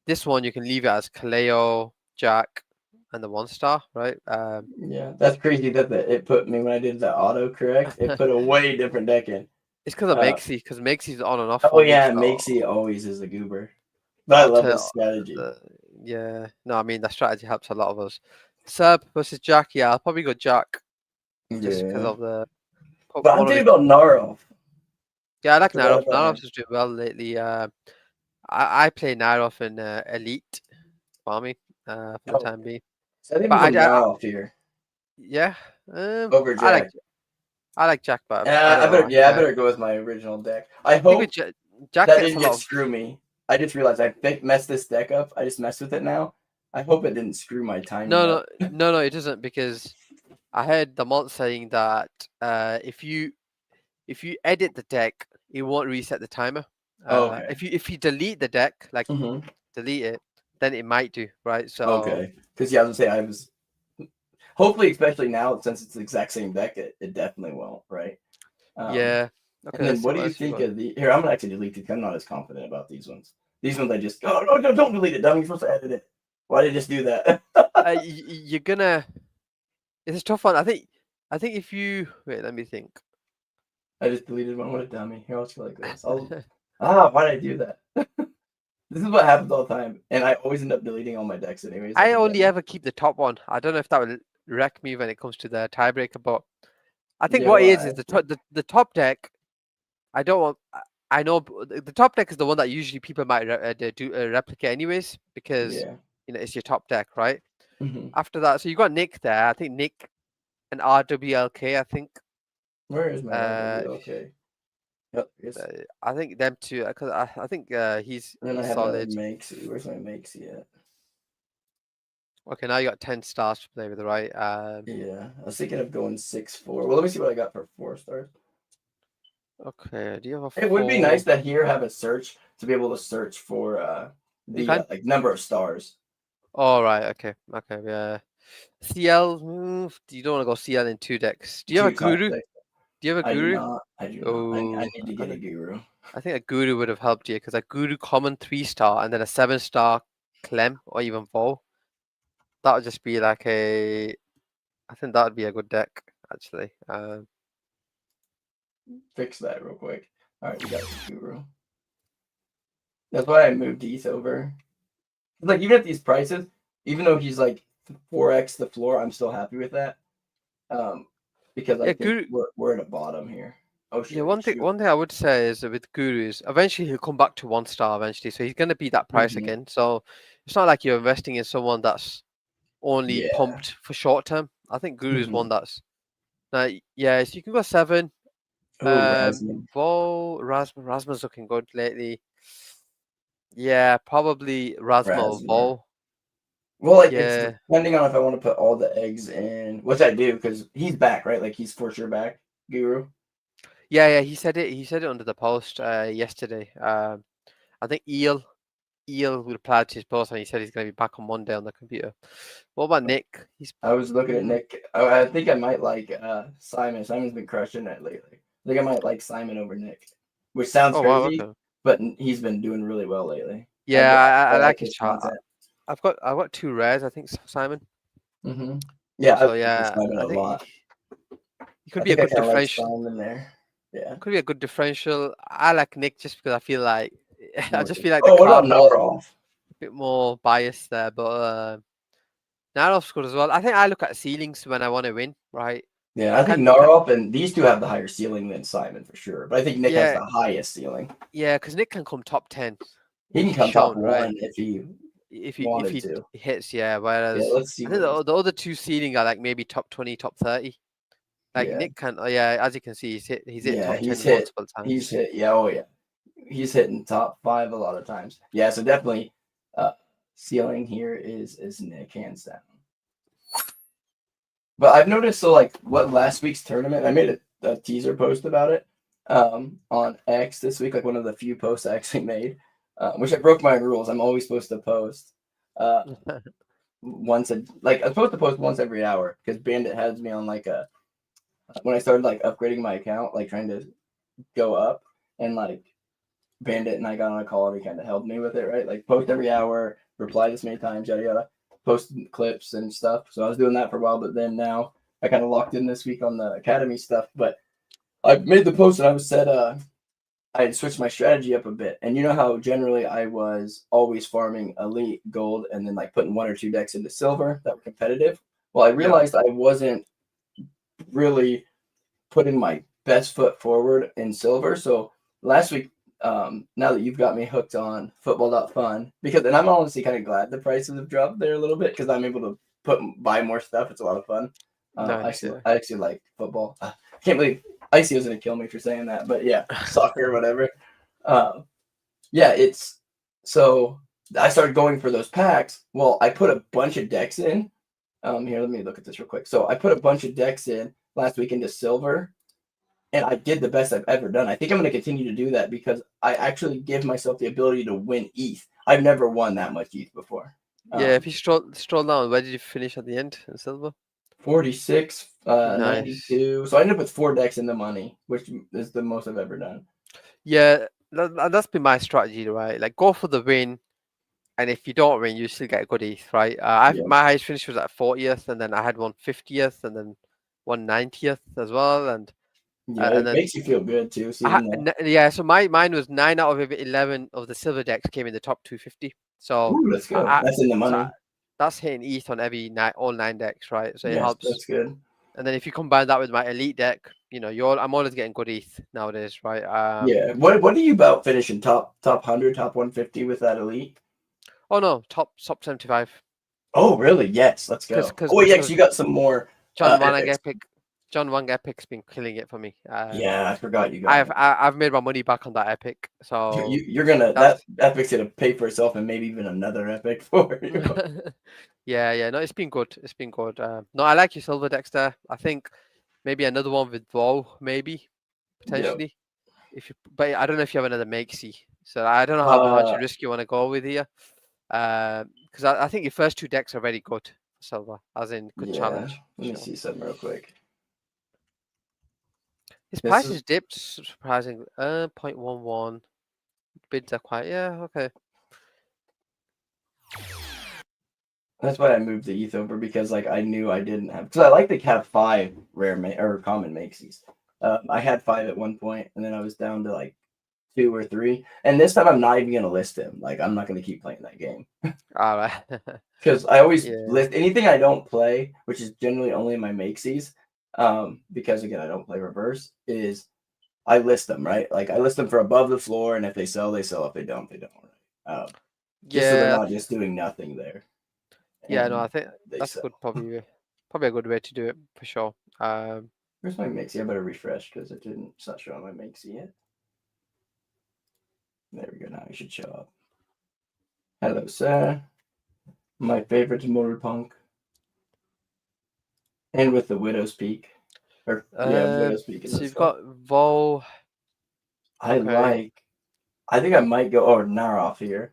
this one you can leave it as Kaleo, Jack, and the 1-star, right? Yeah, that's crazy that it put me when I did the auto correct. It put a way different deck in. It's because of Makesy, because Makesy's on and off. Oh yeah, Makesy always is a goober. But I love this strategy. Yeah, no, I mean that strategy helps a lot of us. Seb versus Jack, yeah, I'll probably go Jack, just because of the. But I'm thinking about Narov. Yeah, I like Narov. Narov's is doing well lately. I play Narov in Elite Farming for the time being. So I think we go Narov here. Yeah. Over Jack. I like Jack, but I better go with my original deck. I hope Jack that didn't screw me. I just realized I messed this deck up. I just messed with it now. I hope it didn't screw my timing. No, it doesn't, because I heard the mod saying that if you edit the deck, it won't reset the timer. Okay. If you delete the deck, delete it, then it might do, right? So okay, because I was gonna say I was. Hopefully, especially now since it's the exact same deck, it definitely won't, right? Yeah. Okay. And then what do you think of the? Here, I'm gonna actually delete these. I'm not as confident about these ones. These ones I just no, don't delete it, dummy. You're supposed to edit it. Why did you just do that? You're gonna. It's a tough one. I think if you wait, let me think. I just deleted one. What a dummy. Here, I'll just go like this. Why did I do that? This is what happens all the time, and I always end up deleting all my decks anyways. I only ever keep the top one. I don't know if that will wreck me when it comes to the tiebreaker, but I think what it is the top deck. I don't want. I know the top deck is the one that usually people might replicate anyways, because it's your top deck, right? Mm-hmm. After that, so you got Nick there. I think Nick and RWLK. I think. Where is my RWLK? Yep, I think them two, because I think he's solid. Where's my Makesy at? Okay, now you got 10 stars to play with, right? Yeah, I was thinking of going 6-4. Well, let me see what I got for 4 stars. Okay, do you have a 4? It would be nice that here have a search to be able to search for the number of stars. Oh, right, okay, yeah. CL, you don't want to go CL in 2 decks. Do you have a Guru? Do you have a Guru? I do not. I need to get a Guru. I think a Guru would have helped you, because a Guru common 3-star and then a 7-star Clem or even Vol. That would just be like I think that would be a good deck, actually. Fix that real quick. All right, we got the Guru. That's why I moved ETH over. Like, even at these prices, even though he's like 4x the floor, I'm still happy with that. Because I think we're at a bottom here. Oh shit. Yeah, one thing I would say is with Gurus, eventually he'll come back to 1-star eventually, so he's going to be that price again. So it's not like you're investing in someone that's only pumped for short term. I think Guru is one that's so you can go 7. Rasma's looking good lately. Yeah, probably Rasma or Vol. Well, it's depending on if I want to put all the eggs in, which I do, because he's back, right? Like, he's for sure back, Guru. Yeah, he said it. He said it under the post yesterday. I think Eel replied to his post and he said he's going to be back on Monday on the computer. What about Nick? He's I was looking at mm, Nick. I think I might like Simon. Simon's been crushing it lately. I think I might like Simon over Nick, which sounds oh wow, crazy, okay. but he's been doing really well lately. Yeah, I I like like his his chart. content. I've got two rares, I think, Simon. Hmm. Yeah, I So like yeah, Simon a I think lot. he could I be a think I good kind of like differential. Simon there. Yeah. Could be a good differential. I like Nick just because I feel like I More just good. feel like the Oh, what about card was Narov? a bit more biased there, but Narov's good as well. I think I look at ceilings when I want to win, right? Yeah, I think Can Narov and these two have the higher ceiling than Simon for sure. But I think Nick has yeah, the highest ceiling. yeah, because Nick can come top 10. He can He's come top shown, right? one if he If wanted he to. hits, yeah. Yeah, Whereas let's see I think what he's. the other two ceiling are like maybe top 20, top 30. Like Yeah, Nick can, oh yeah, as you can see, he's hit yeah, top he's 10 hit. multiple He's times. hit. Yeah, oh yeah, he's hitting top five a lot of times. Yeah, so definitely, uh, ceiling here is Nick hands down. But I've noticed so like what last week's tournament, I made a teaser post about it on X this week, like one of the few posts I actually made, which I broke my rules. I'm always supposed to post uh once a like I'm supposed to post once every hour because Bandit has me on like a when I started like upgrading my account, like trying to go up and like Bandit and I got on a call and he kind of helped me with it, right? Like post every hour, reply this many times, yada yada, post clips and stuff. So I was doing that for a while, but then now I kind of locked in this week on the academy stuff. But I made the post and I was said I had switched my strategy up a bit. And you know how generally I was always farming elite gold and then like putting one or two decks into silver that were competitive. Well, I Yeah. realized I wasn't really putting my best foot forward in silver. So last week, now that you've got me hooked on football.fun, because and I'm honestly kind of glad the prices have dropped there a little bit because I'm able to buy more stuff. It's a lot of fun. Nice, yeah. I actually like football. I can't believe Icy was gonna kill me for saying that, but yeah, soccer or whatever. Um, yeah, it's so I started going for those packs. Well, I put a bunch of decks in. Here, let me look at this real quick. So I put a bunch of decks in last week into silver, and I did the best I've ever done. I think I'm going to continue to do that because I actually give myself the ability to win ETH. I've never won that much ETH before. Yeah, if you stroll down, where did you finish at the end in silver? 46, Nice. 92. So I ended up with 4 decks in the money, which is the most I've ever done. Yeah, that's been my strategy, right? Like go for the win, and if you don't win, you still get a good ETH, right? Yeah, My highest finish was at 40th, and then I had one 50th, and then one 90th as well, yeah, and it then makes you feel good too, seeing that. yeah. So mine was 9 out of 11 of the silver decks came in the top 250. So Ooh, let's go. I, I That's in the so money. that's hitting ETH on all 9 decks, right? So it Yes, helps. that's good. And then if you combine that with my elite deck, I'm always getting good ETH nowadays, right? Yeah. What are you about finishing top 100, top 150 with that elite? Oh no, top 75. Oh, really? Yes, let's Because go. because Oh, yeah, 'cause because you got some more John Wang epics. Epic, John Wang Epic's been killing it for me. Yeah, I forgot you got him. I've made my money back on that Epic, so You're gonna that that's epic's gonna pay for itself and maybe even another epic for you. yeah. No, it's been good. It's been good. No, I like your silver decks there. I think maybe another one with Vow, maybe Yep. potentially. But I don't know if you have another Makesy, so I don't know how much Uh, risk you want to go with here. Because I think your first two decks are very good for silver, as in good yeah. challenge. Let me Sure. see something real quick. His This price is has dipped surprisingly. 0.11. Bids are quite okay. that's why I moved the ETH over because like I knew I didn't have because I like to have 5 or common makesies. I had 5 at one point and then I was down to like 2 or 3. And this time I'm not even gonna list him. Like I'm not gonna keep playing that game. All right. Because I always Yeah. list anything I don't play, which is generally only my makesies. Because again, I don't play reverse. Is I list them right? Like I list them for above the floor, and if they sell, they sell. If they don't, they don't. Right? Just so they're Yeah. not just doing nothing there, Yeah. No, and I think they that's a sell. good probably a good way to do it for sure. Where's my makesy? I better refresh because it didn't. It's not showing my makesy yet. There we go. Now it should show up. Hello, sir. My favorite mortal punk, and with the widow's peak. Or yeah, widow speaking. So Let's you've go. got Vol. Okay. I think I might go. Oh, Naroff here.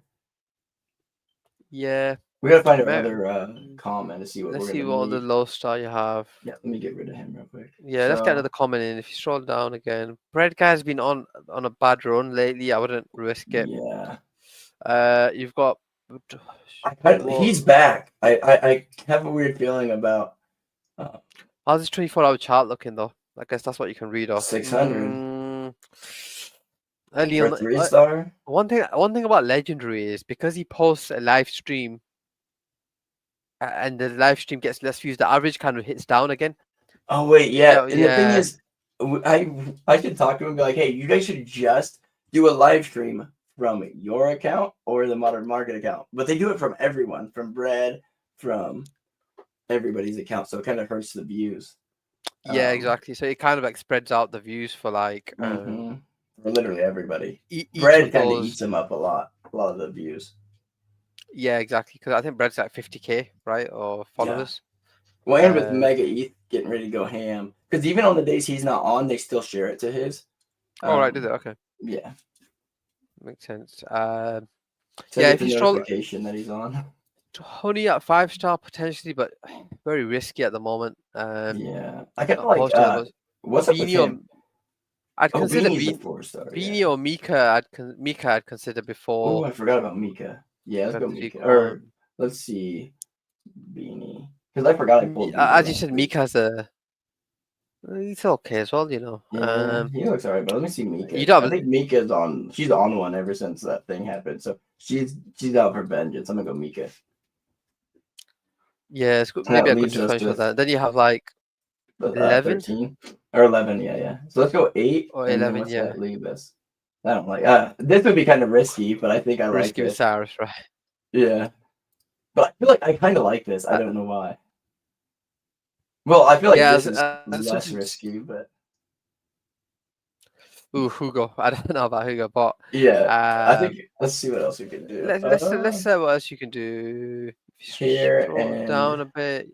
Yeah. We gotta find Mer- another comment to see what Let's we're see gonna what other need. low star you have. Yeah, let me get rid of him real quick. Yeah, let's get another comment in. If you scroll down again, Bread Guy's been on a bad run lately. I wouldn't risk it. Yeah. You've got. He's back. I have a weird feeling about How's this 24-hour chart looking though? I guess that's what you can read off. 600 Early for on, a 3-star. one thing about Legendary is because he posts a live stream and the live stream gets less views, the average kind of hits down again. Oh wait, yeah. And the thing Yeah. is, I should talk to him and be like, hey, you guys should just do a live stream from your account or the Modern Market account. But they do it from everyone, from Brad, from everybody's account, so it kind of hurts the views. Yeah, exactly. So it kind of like spreads out the views for like for literally everybody. each Brad of kind of those. eats them up a lot of the views. Yeah, exactly. Because I think Bread's like 50K, right, or followers. Well, and with Mega ETH getting ready to go ham, because even on the days he's not on, they still share it to his. Oh, right, did it? Okay. Yeah. Makes sense. So yeah, get if the you stroll notification that he's on. Honey at 5-star potentially, but very risky at the moment. Yeah, I kind of Not like. posting as much. What's up with Beanie or him? I'd Oh, consider Beanie's a 4-star. Beanie Yeah. or Mika. Mika I'd consider Oh, before. I forgot about Mika. Yeah, let's go Web3 Mika. Or Quant. let's see, Beanie. Because I forgot I pulled Beanie. As you said, Mika's it's okay as well, you know. Yeah, he looks alright, but let me see Mika. You don't I think Mika's on. She's on one ever since that thing happened. So she's out for vengeance. I'm gonna go Mika. Yeah, it's good, And maybe that a good leaves us differential with there. Then you have like 11 13 or 11. Yeah. So let's go 8, or and then 11. what's Yeah, that leave us? I don't like. This would be kind of risky, but I think I like risky with this. Cyrus, right? Yeah, but I feel like I kind of like this. I don't know why. Well, I feel like this is less risky, but Hugo. I don't know about Hugo, but yeah, I think let's see what else we can do. let's see what else you can do. Here Scroll and down a bit.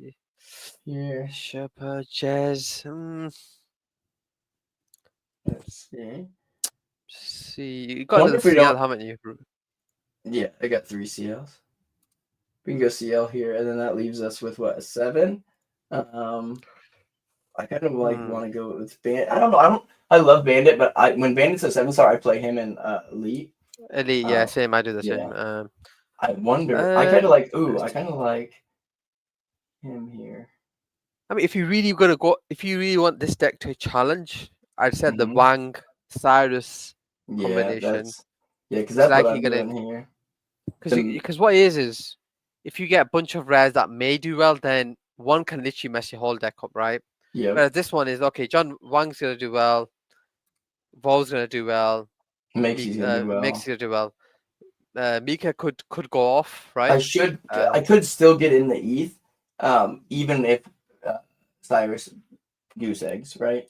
here. Sherpa Jazz. Let's see. See, you got a little CL, haven't you? Yeah, I got 3 CLs. We can go CL here, and then that leaves us with what, a 7? I kind of like want to go with Bandit. I don't know. I love Bandit, but when Bandit's a 7-star, I play him in Elite. Elite, yeah, same. I do the same. I wonder. I kind of like. I kind of like him here. I mean, if you really want this deck to challenge, I'd say the Wang Cyrus combination. Because that's what I'm doing here. Because what it is if you get a bunch of rares that may do well, then one can literally mess your whole deck up, right? Yeah. Whereas this one is okay. John Wang's gonna do well. Vol's gonna do well. Makes gonna do well. Mika could go off, right? I could still get in the ETH, even if Cyrus goose eggs, right?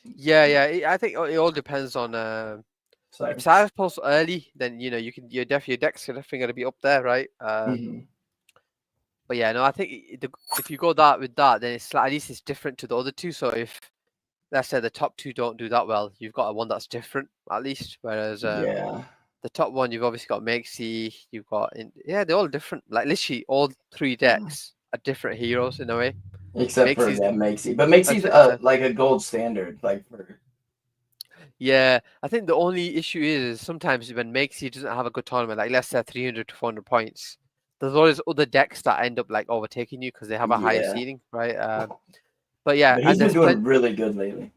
Yeah. I think it all depends on. If Cyrus posts early, then your deck's definitely gonna be up there, right? But yeah, no, I think if you go with that, then it's at least it's different to the other two. So if let's say the top 2 don't do that well, you've got one that's different at least. Whereas the top one, you've obviously got Makesy, you've got they're all different. Like literally all 3 decks are different heroes in a way. Except for Makesy, but Makesy's like a gold standard, like for. Yeah, I think the only issue is sometimes when Makesy doesn't have a good tournament, like let's say 300 to 400 points, there's always other decks that end up like overtaking you because they have a higher ceiling, right? But yeah, he's been doing really good lately.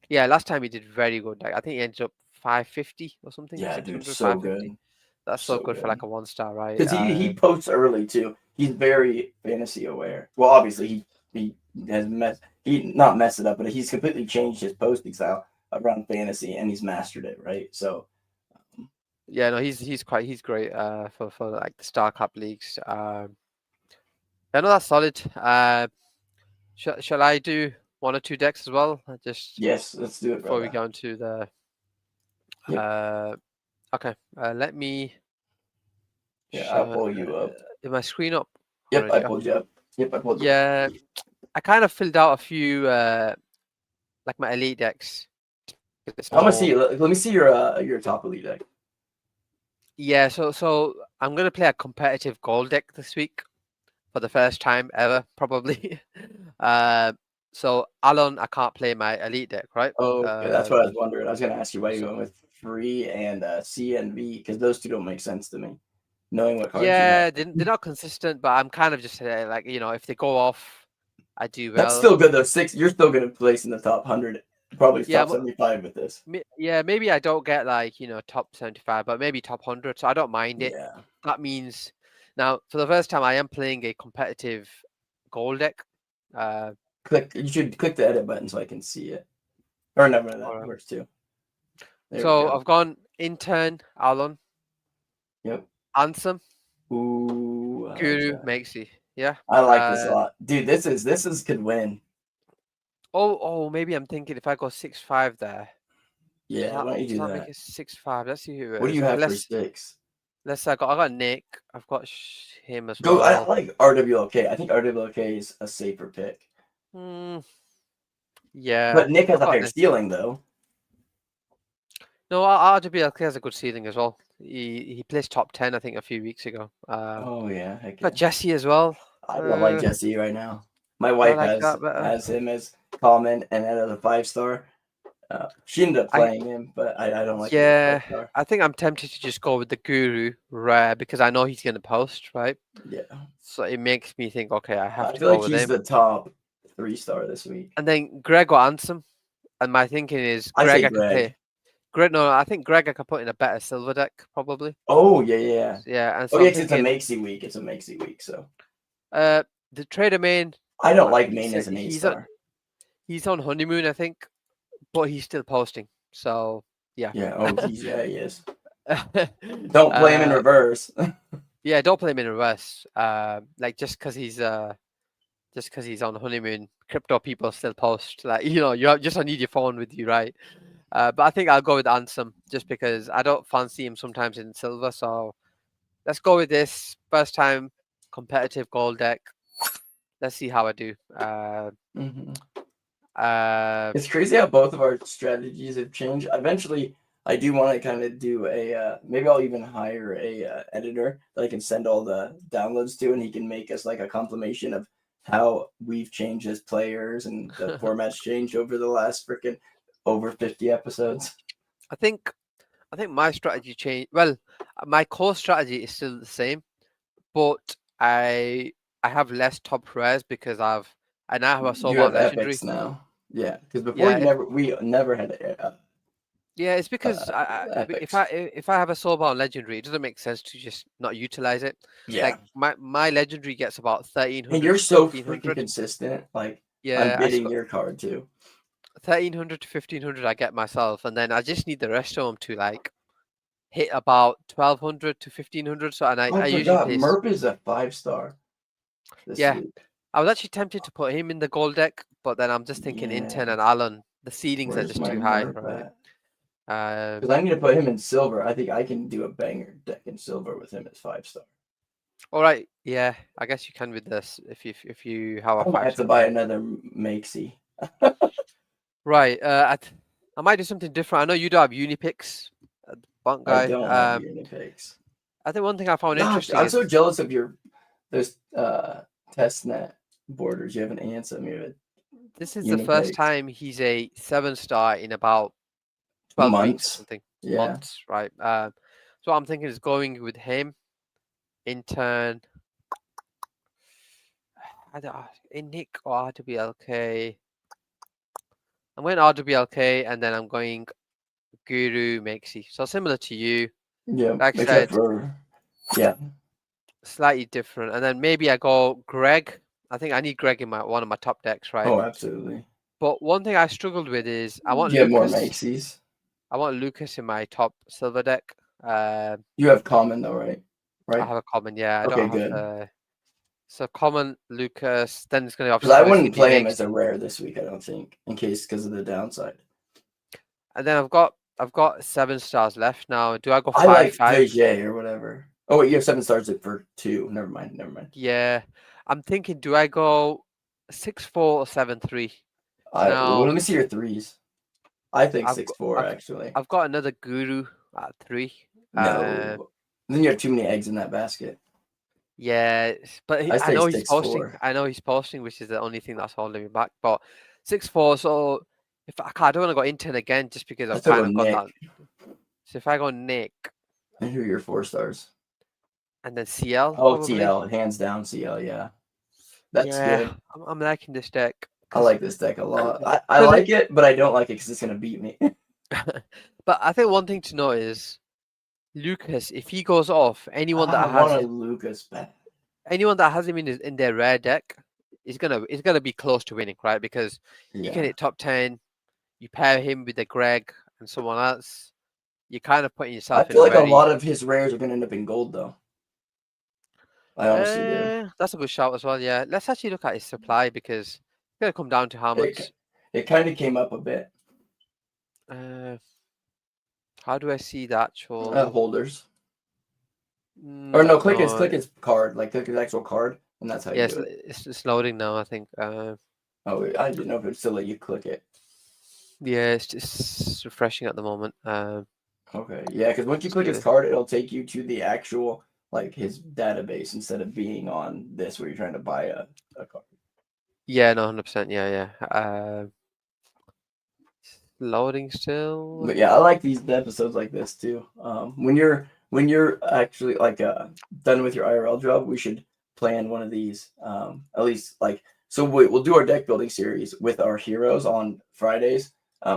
Yeah, last time he did very good. Like I think he ended up 550 or something. Yeah, dude, so good. That's so good for like a 1-star, right? Because he posts early too. He's very fantasy aware. Well, obviously he has not messed it up, but he's completely changed his posting style around fantasy, and he's mastered it, right? So. Yeah, no, he's great for like the Star Cup leagues. Yeah, no, that's solid. Shall I do 1 or 2 decks as well? Yes, let's do it before we go into the. Okay, let me. Yeah, I'll pull you up. Is my screen up? Yep, I pulled you up. Yep, I pulled you up. Yeah, I kind of filled out a few like my elite decks. I'm gonna see. So Let me see your top elite deck. yeah, so I'm gonna play a competitive gold deck this week for the first time ever, probably. So Alon, I can't play my elite deck, right? Oh, okay, that's what I was wondering. I was gonna ask you why you So went with free and C and V because those two don't make sense to me. Knowing what cards you yeah, have, they're not consistent, but I'm kind of just like if they go off, I do that's well. still good though. Six, you're still gonna place in the top 100, probably Yeah, top 75 with this. yeah, maybe I don't get like top 75, but maybe top 100, so I don't mind it. Yeah. That means now for the first time I am playing a competitive gold deck. Uh, You should click the edit button so I can see it. Or no, that alright. works too. There we So go. I've gone intern, Alon, Yep. Ansem, Ooh, I like Guru, that. Makesy. Yeah. I like this a lot, dude. This is could win. Oh, maybe I'm thinking if I go 6-5 there, Yeah, why don't you does do that make that? it 6-5? Let's see who it What do is. you Okay, have for let's six? let's I got Nick. I've got him as Go. I well. like RWLK. I think RWLK is a safer pick. Hmm. Yeah, But Nick has I've a got higher Nick. ceiling though. No, RWLK has a good ceiling as well. He placed top 10, I think, a few weeks ago. Oh yeah, heck Got yeah. Jesse as well. I like Uh, Jesse right now. My I wife like has that better. has him as common and as a 5-star. She ended up I playing him, but I don't like him as a Yeah, 5-star. I think I'm tempted to just go with the Guru rare because I know he's going to post, right? Yeah, So it makes me think, okay, I have I to feel go like with he's him. the top 3-star this week. And then Greg or Ansem. And my thinking is I Greg say I could Greg. play. Greg, no, I think Greg I could put in a better silver deck probably. Oh yeah. Yeah, and Oh so yeah, I'm 'cause it's a thinking, makesy week. It's a makesy week, so the trader main. I don't like He main said as an 8-star. he's on honeymoon, I think, but he's still posting. So yeah. Yeah. Oh geez, yeah, he is. Don't play him in uh, reverse. yeah, don't play him in reverse. Like just because he's on honeymoon, crypto people still post. Like you just don't need your phone with you, right? But I think I'll go with Ansem just because I don't fancy him sometimes in silver. So let's go with this first time competitive gold deck. Let's see how I do. hmm Uh, It's crazy how both of our strategies have changed. Eventually, I do want to kind of do a maybe I'll even hire a editor that I can send all the downloads to, and he can make us like a compilation of how we've changed as players and the formats changed over the last freaking over 50 episodes. I think my strategy changed. Well, my core strategy is still the same, but I have less top rares because I now have a You soulbound have legendary. epics now, yeah. Because before Yeah, we never had yeah, it's because epics. if I have a soulbound legendary, it doesn't make sense to just not utilize it. Yeah, Like my legendary gets about and 1300 you're to so freaking 1500. consistent. Like I'm Yeah, getting your card too. 1300 to 1500 I get myself, and then I just need the rest of them to like hit about 1200 to 1500. So and I I usually forgot place. Merp is a 5-star this Yeah, week. I was actually tempted to put him in the gold deck, but then I'm just thinking Inten Yeah, and Alan, the ceilings are where's just my too high, Merp right? at? Uh, Because I need to put him in silver. I think I can do a banger deck in silver with him as 5-star. all right, yeah, I guess you can with this if you have a I might have to 5-star buy deck. another Makesy. Right, I might do something different. I know you do have Unipix, bunk I guy. don't have Unipix. I think one thing I found Gosh, interesting I'm is so jealous of your those test net borders. You have an Ansem, you have this is a the first Unipix. time he's a 7-star in about 12 weeks or Months. something, Yeah. months, right? So I'm thinking is going with him in turn. I don't, in Nick or RWLK. I'm going RWLK and then I'm going Guru Mexi. So similar to you. Yeah. Like I Except said, for yeah. slightly different. And then maybe I go Greg. I think I need Greg in one of my top decks, right? Oh, absolutely. But one thing I struggled with is I want You have more Lucas. Maxies. I want Lucas in my top silver deck. You have common though, right? I Right? have a common, yeah. I Okay, don't have good. so common Lucas. Then it's going to Because I obviously wouldn't be play him as a Makesy. rare this week, I don't think, in case because of the downside. And then I've got 7 stars left now. Do I go I five like five? VJ or whatever. Oh wait, you have 7 stars for 2. Never mind. Yeah. I'm thinking, do I go 6-4 or 7-3? Now Let me see your threes. I think I've 6'4", actually. I've got another guru at 3. No. Then you have too many eggs in that basket. Yeah, but I I say know he's posting. 6'4". I know he's posting, which is the only thing that's holding me back. But 6'4", so if I don't want to go Intel again, just because I I've still go kind of got Nick. that. So if I go Nick And who are your 4 stars? and then CL Oh, probably. CL, hands down CL. Yeah, that's Yeah, good. I'm liking this deck I because like this deck a lot. I it. like it, but I don't like it because it's gonna beat me. But I think one thing to know is Lucas. If he goes off, I want a Lucas back. anyone that has him in their rare deck is gonna be close to winning, right? Because you can Yeah, hit top 10. You pair him with a Greg and someone else, you're kind of putting I yourself in feel a like a very. lot of his rares are gonna end up in gold, though. I honestly do. That's a good shout as well. Yeah, let's actually look at his supply because it's gonna come down to how much. It kind of came up a bit. Uh, how do I see the actual? Holders. Or no, No, click his card, like click his actual card, and that's how you yes, do it. it's loading now. I think. Oh, wait, I didn't know if it would still let you click it. Yeah, it's just refreshing at the moment. Okay, yeah, because once you Let's click do his this. card, it'll take you to the actual like his database instead of being on this where you're trying to buy a card. Yeah, no, 100%. Yeah, yeah. Loading still. But yeah, I like these episodes like this too. When you're actually like done with your IRL job, we should plan one of these. At least like so we'll do our deck building series with our heroes on Fridays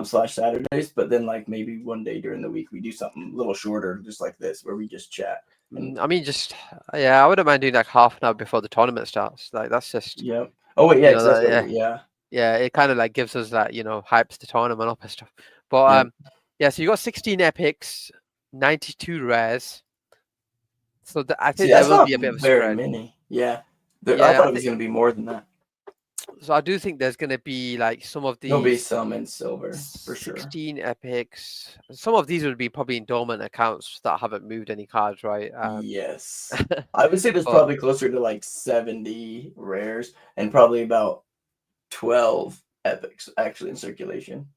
slash Saturdays, but then like maybe one day during the week we do something a little shorter, just like this, where we just chat. And I mean, just yeah, I wouldn't mind doing like half an hour before the tournament starts. Like that's just yeah. Oh wait, yeah, you know because that's that what yeah, we yeah. yeah. It kind of like gives us that hypes the tournament up and stuff. But Yeah. yeah. So you got 16 epics, 92 rares. So I See, think there that's will not be a bit of a very spread. many. Yeah. I Yeah, thought I it was think gonna be more than that. so. I do think there's gonna be like some of There'll be these some in silver for sure. 16 epics. Some of these would be probably in dormant accounts that haven't moved any cards, right? Yes. I would say there's But probably closer to like 70 rares and probably about 12 epics actually in circulation.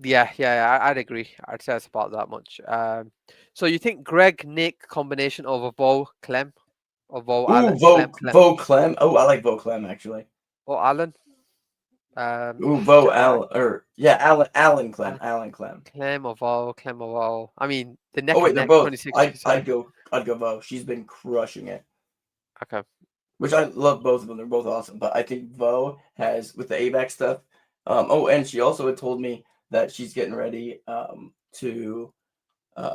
yeah, I'd agree. I'd say it's about that much. So you think Greg Nick combination over Vo Clem or Vo Ooh, Allen Clem Vo Clem. Oh, I like Vo Clem actually. or Allen? Ooh, Vo I Allen or yeah, Allen Allen Clem. Clem or Vo. I mean the Oh neck wait, and they're neck both. 26, 27. I'd go Vo. She's been crushing it. Okay. Which I love both of them. They're both awesome. But I think Vo has with the AVAC stuff. Oh, and she also had told me that she's getting ready to uh,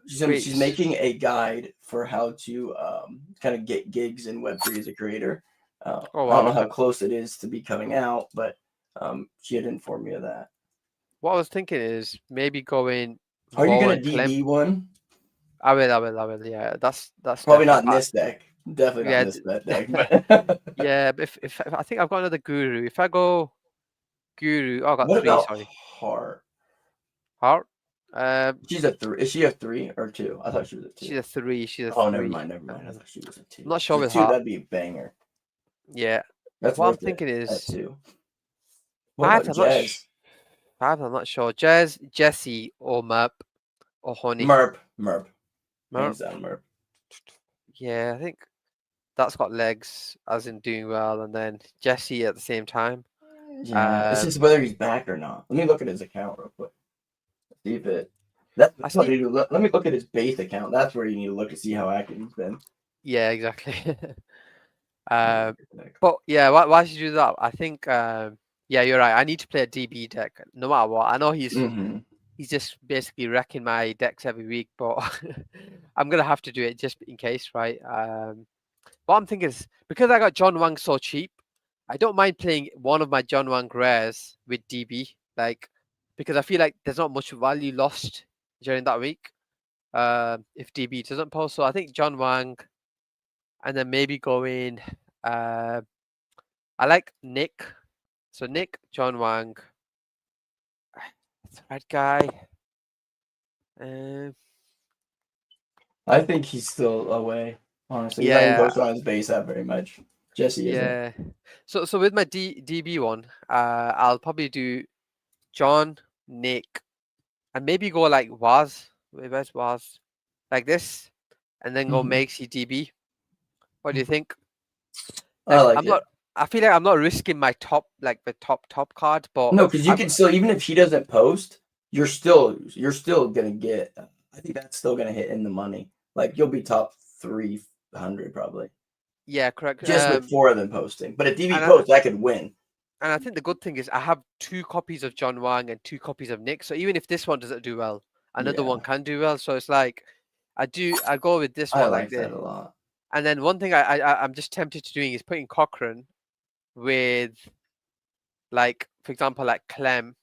she's Great. making a guide for how to kind of get gigs in Web3 as a creator. Oh I don't wow. know how Okay. close it is to be coming out, but she had informed me of that. What I was thinking is maybe going Are you Vo gonna and Clem. DB one? I will. Yeah, that's Probably definitely not in part. this deck. Definitely not in Yeah. this deck. But Yeah, but if I think I've got another guru. If I go guru, oh, I got what three. about Sorry, Heart? heart. Um, She's a 3. Is she a 3 or 2? I thought she was a 2. she's a 3. She's a Oh, never 3. mind, never mind. I thought she was a I'm 2. not She's sure a with 2. heart. That'd be a banger. Yeah. That's What I'm worth it thinking at is 2. What five. about I'm not. Jazz? Five. I'm not sure. Jazz, Jesse, or Merp, or Honey. Merp. Merp. Hands down, Merp. Yeah, I think that's got legs, as in doing well, and then Jesse at the same time. Yeah, it's just whether he's back or not. Let me look at his account real quick. See if it. I What see. you do. Let me look at his base account. That's where you need to look to see how active he's been. Yeah, exactly. Let me look at that. But yeah, why should you do that? I think yeah, you're right. I need to play a DB deck no matter what. I know he's just basically wrecking my decks every week, but I'm gonna have to do it just in case, right? What I'm thinking is because I got John Wang so cheap, I don't mind playing one of my John Wang rares with DB, like because I feel like there's not much value lost during that week. If DB doesn't post, so I think John Wang, and then maybe going. Uh, I like Nick. So Nick, John Wang, Red Guy. Um, I think he's still away. Honestly, he's not even yeah, posted on his base app very much. Jesse isn't. Yeah. So with my DB one, I'll probably do John, Nick, and maybe go like Waz. Where's Waz? Like this, and then go Mhm. Makesy DB. What do you think? I Like like I'm it. not. I feel like I'm not risking my top, like the top card, but No, because you I, can still, even if he doesn't post, you're still gonna get. I think that's still gonna hit in the money. Like you'll be top 300 probably, yeah, correct. just with 4 of them posting. But if DB And I, posts, I could win. and I think the good thing is I have 2 copies of John Wang and 2 copies of Nick. So even if this one doesn't do well, another one Yeah, can do well. So it's like I go with this I one like like this. that a lot. And then one thing I'm just tempted to doing is putting Cochrane with, like, for example, like Clem,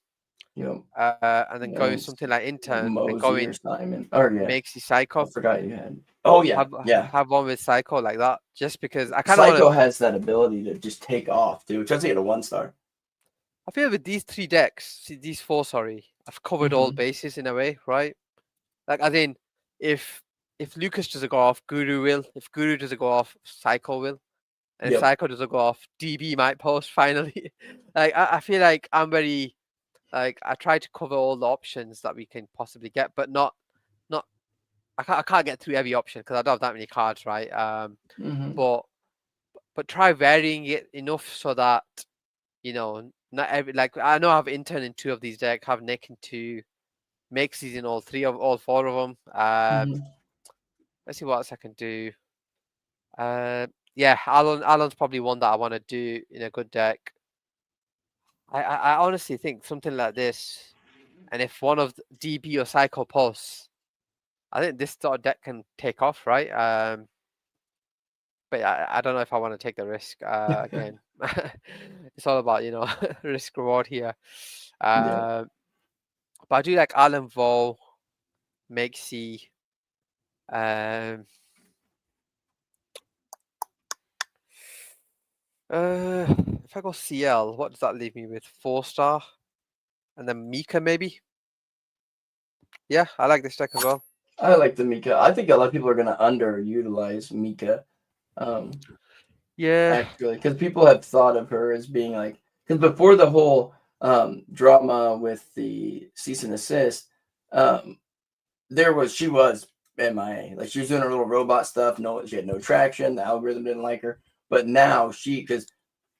You know, and then going and something like Intern and Mosey or going Simon. Or yeah, Makesy I Psycho. forgot you had. Oh yeah, Have yeah. have one with Psycho like that, just because I kind of want to. Psycho has that ability to just take off, dude. Especially at a 1-star. I feel with these 3 decks, these 4, sorry, I've covered all Mm-hmm. bases in a way, right? Like, as in, if if Lucas doesn't go off, Guru will. If Guru doesn't go off, Psycho will. And if Yep. Psycho doesn't go off, DB might post finally. Like, I feel like I'm very, like, I try to cover all the options that we can possibly get, but not. I can't get through every option because I don't have that many cards, right? Mm-hmm. But try varying it enough so that, not every, like, I know I have Intern in 2 of these decks, have Nick in 2, Makes in all 4 of them. Mm-hmm. Let's see what else I can do. Yeah, Alan's probably one that I want to do in a good deck. I honestly think something like this, and if one of DB or Psycho posts, I think this sort of deck can take off, right? But I don't know if I want to take the risk. Again, it's all about, risk reward here. Yeah. But I do like Alan Vo, Makesy. Um, if I go CL, what does that leave me with? 4-star, and then Mika maybe. Yeah, I like this deck as well. I like the Mika. I think a lot of people are gonna underutilize Mika. Um, Yeah. actually, because people have thought of her as being like, because before the whole drama with the cease and desist, um, she was MIA. Like she was doing her little robot stuff. No, she had no traction. The algorithm didn't like her. But now because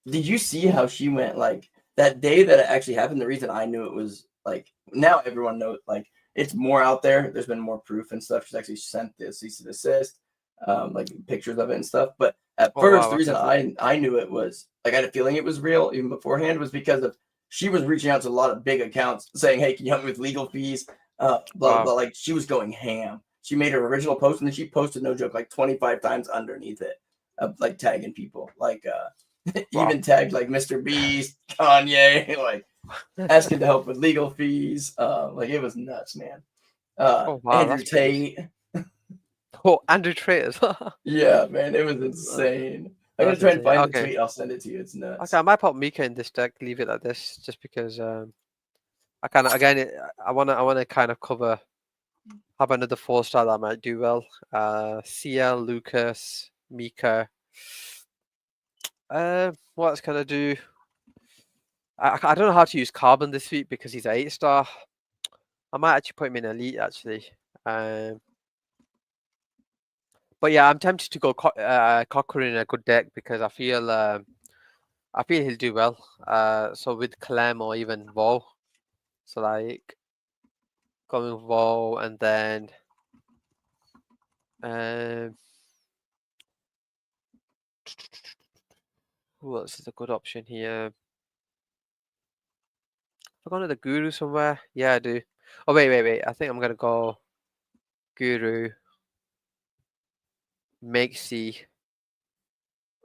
did you see how she went like that day that it actually happened? The reason I knew it was like now everyone knows like it's more out there. There's been more proof and stuff. She's actually sent the cease and desist, like pictures of it and stuff. But at Oh first, wow. the reason Okay. I knew it was like I had a feeling it was real even beforehand was because of she was reaching out to a lot of big accounts saying, "Hey, can you help me with legal fees?" Blah blah Wow. blah. Like she was going ham. She made her original post and then she posted no joke like 25 times underneath it, like tagging people like Wow. even tagged like Mr. Beast, Kanye, like asking to help with legal fees. Like it was nuts, man. Oh wow. Andrew That's pretty. Tate. Oh, Andrew Traders. Yeah, man, it was Uh, insane. I gotta That's try and insane. find the Okay. tweet. I'll send it to you. It's Okay. I nuts. might put Mika in this deck. Leave it like this, just because I kind of again I wanna kind of have another 4-star that might do well. CL, Lucas, Mika. What else can I do? I don't know how to use Carbon this week because he's an 8-star. I might actually put him in Elite actually. Um, but yeah, I'm tempted to go Cochrane in a good deck because I feel he'll do well. So with Clem or even Vo. So like going with Vo and then um, who else is a good option here? Have I gone to the Guru somewhere? Yeah, I do. Oh wait. I think I'm gonna go Guru, Makesy,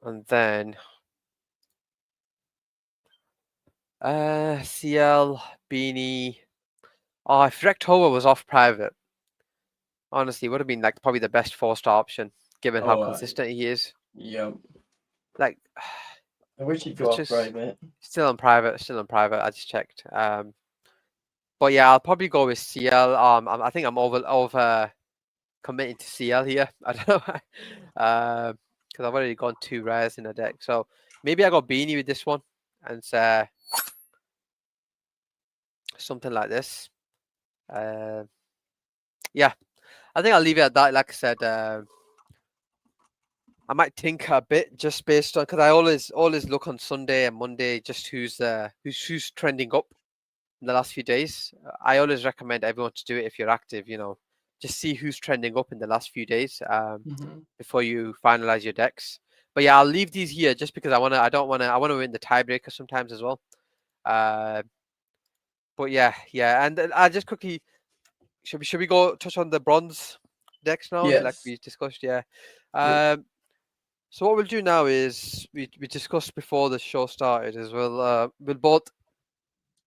and then CL, Beanie. Oh, if Rectober was off private, honestly, would have been like probably the best 4-star option, given how Oh, consistent he is. yep. Like, I wish he'd go it's off just private. still on private, still on private. I just checked. But yeah, I'll probably go with CL. I think I'm over committing to CL here. I don't know. because I've already gone 2 rares in a deck. So maybe I got Beanie with this one and say something like this. Yeah, I think I'll leave it at that. Like I said, I might think a bit just based on, because I always look on Sunday and Monday just who's trending up in the last few days. I always recommend everyone to do it if you're active. Just see who's trending up in the last few days before you finalize your decks. But yeah, I'll leave these here just because I want to win the tiebreaker sometimes as well. But yeah, and I just quickly should we go touch on the bronze decks now, like Yes. we discussed? Yeah. Yep. So what we'll do now is we discussed before the show started as well. We'll both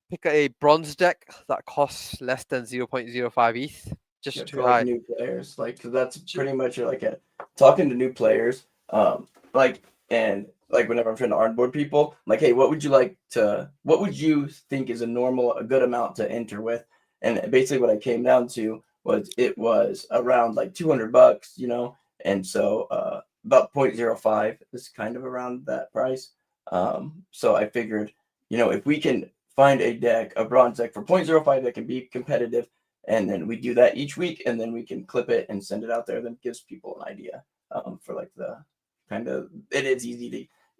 pick a bronze deck that costs less than 0.05 ETH. Just For to like new players, like, 'cause that's pretty much like talking to new players, and like whenever I'm trying to onboard people, I'm like, hey, what would you think is a good amount to enter with? And basically what I came down to was it was around like $200, and so about 0.05 is kind of around that price. So I figured, if we can find a bronze deck for 0.05 that can be competitive, and then we do that each week, and then we can clip it and send it out there. Then gives people an idea for like the kind of, it is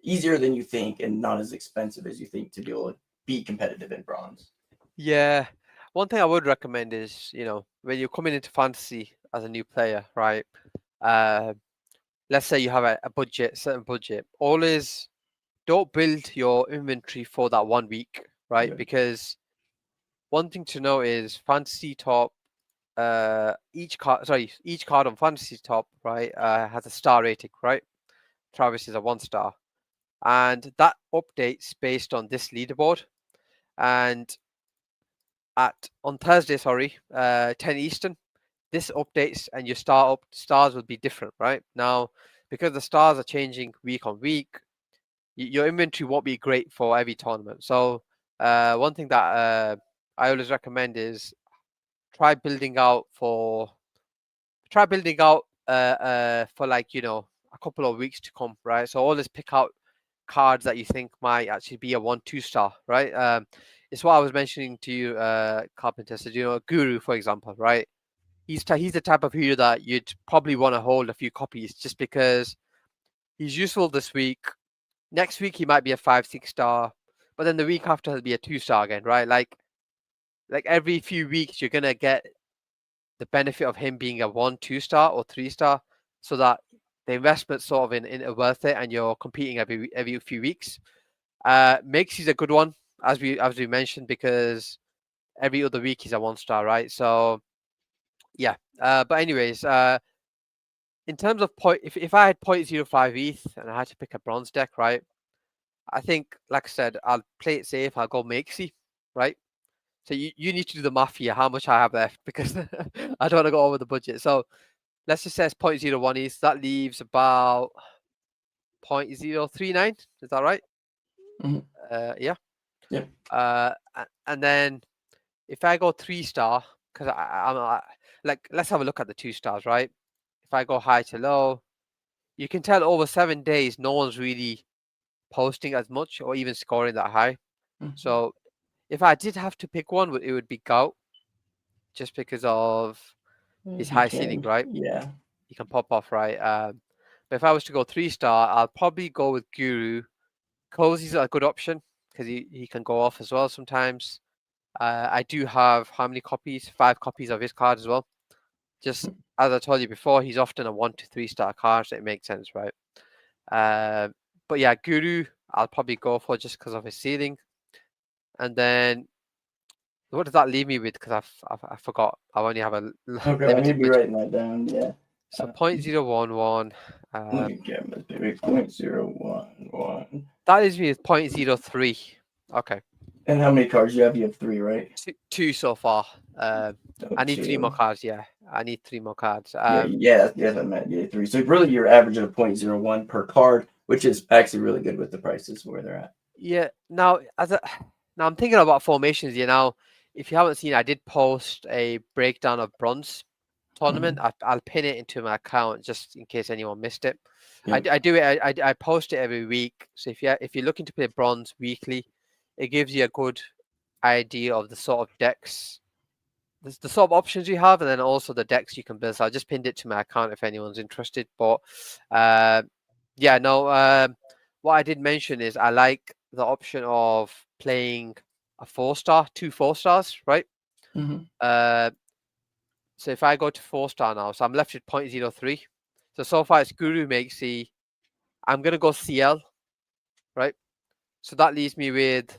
easier than you think and not as expensive as you think to be able to be competitive in bronze. Yeah, one thing I would recommend is, when you're coming into fantasy as a new player, right? Let's say you have a certain budget. Always don't build your inventory for that 1 week, right? Yeah. Because one thing to know is fantasy top, each card on fantasy top, right, has a star rating, right? Travis is a 1 star, and that updates based on this leaderboard. And on Thursday, 10 Eastern, this updates and your stars will be different, right? Now, because the stars are changing week on week, your inventory won't be great for every tournament. So one thing that I always recommend is try building out for like, a couple of weeks to come, right? So always pick out cards that you think might actually be a 1-2 star, right? It's what I was mentioning to you, Carpenter. So, Guru, for example, right? He's the type of hero that you'd probably want to hold a few copies just because he's useful this week. Next week he might be a 5-6 star, but then the week after he'll be a 2 star again, right? Like every few weeks you're gonna get the benefit of him being a 1-2 star or 3 star, so that the investment sort of in worth it, and you're competing every few weeks. Makes a good one, as we mentioned, because every other week he's a 1 star, right? So yeah. But anyways, in terms of point, if I had 0.05 ETH and I had to pick a bronze deck, right? I think, like I said, I'll play it safe. I'll go Makesy, right? So you need to do the math here, how much I have left, because I don't want to go over the budget. So let's just say it's 0.01 ETH. That leaves about 0.039. Is that right? Mhm. Yeah. Yep. And then if I go 3 star, because I'm like, let's have a look at the 2 stars, right? If I go high to low, you can tell over 7 days, no one's really posting as much or even scoring that high. Mhm. So if I did have to pick one, it would be Gout, just because of his high ceiling, right? Yeah. He can pop off, right? But if I was to go 3 star, I'll probably go with Guru. Cozy's a good option because he can go off as well sometimes. I do have how many copies? 5 copies of his card as well. Just as I told you before, he's often a 1 to 3 star card, so it makes sense, right? But yeah, Guru, I'll probably go for just because of his ceiling. And then what does that leave me with? Because I forgot. I only have a Okay, I need to limited be budget. writing that down. Yeah. So 0.011. Let me get my baby 0.011. That leaves me with 0.03. Okay. And how many cards you have? You have 3, right? Two so far. So I need 3 more 2. cards. Yeah, I need 3 more cards. Yeah, I meant 3. So really, you're averaging a 0.01 per card, which is actually really good with the prices where they're at. Yeah. Now I'm thinking about formations. Now, if you haven't seen, I did post a breakdown of bronze tournament, I'll pin it into my account just in case anyone missed it. Yep. I do it. I post it every week. So if you're looking to play bronze weekly, it gives you a good idea of the sort of decks, the sort of options you have, and then also the decks you can build. So I just pinned it to my account if anyone's interested. But yeah, no. What I did mention is I like the option of playing a 4-star, 2 4-stars, right? So if I go to 4-star now, so I'm left with 0.03. So far it's Guru Makesy. I'm gonna go CL, right? So that leaves me with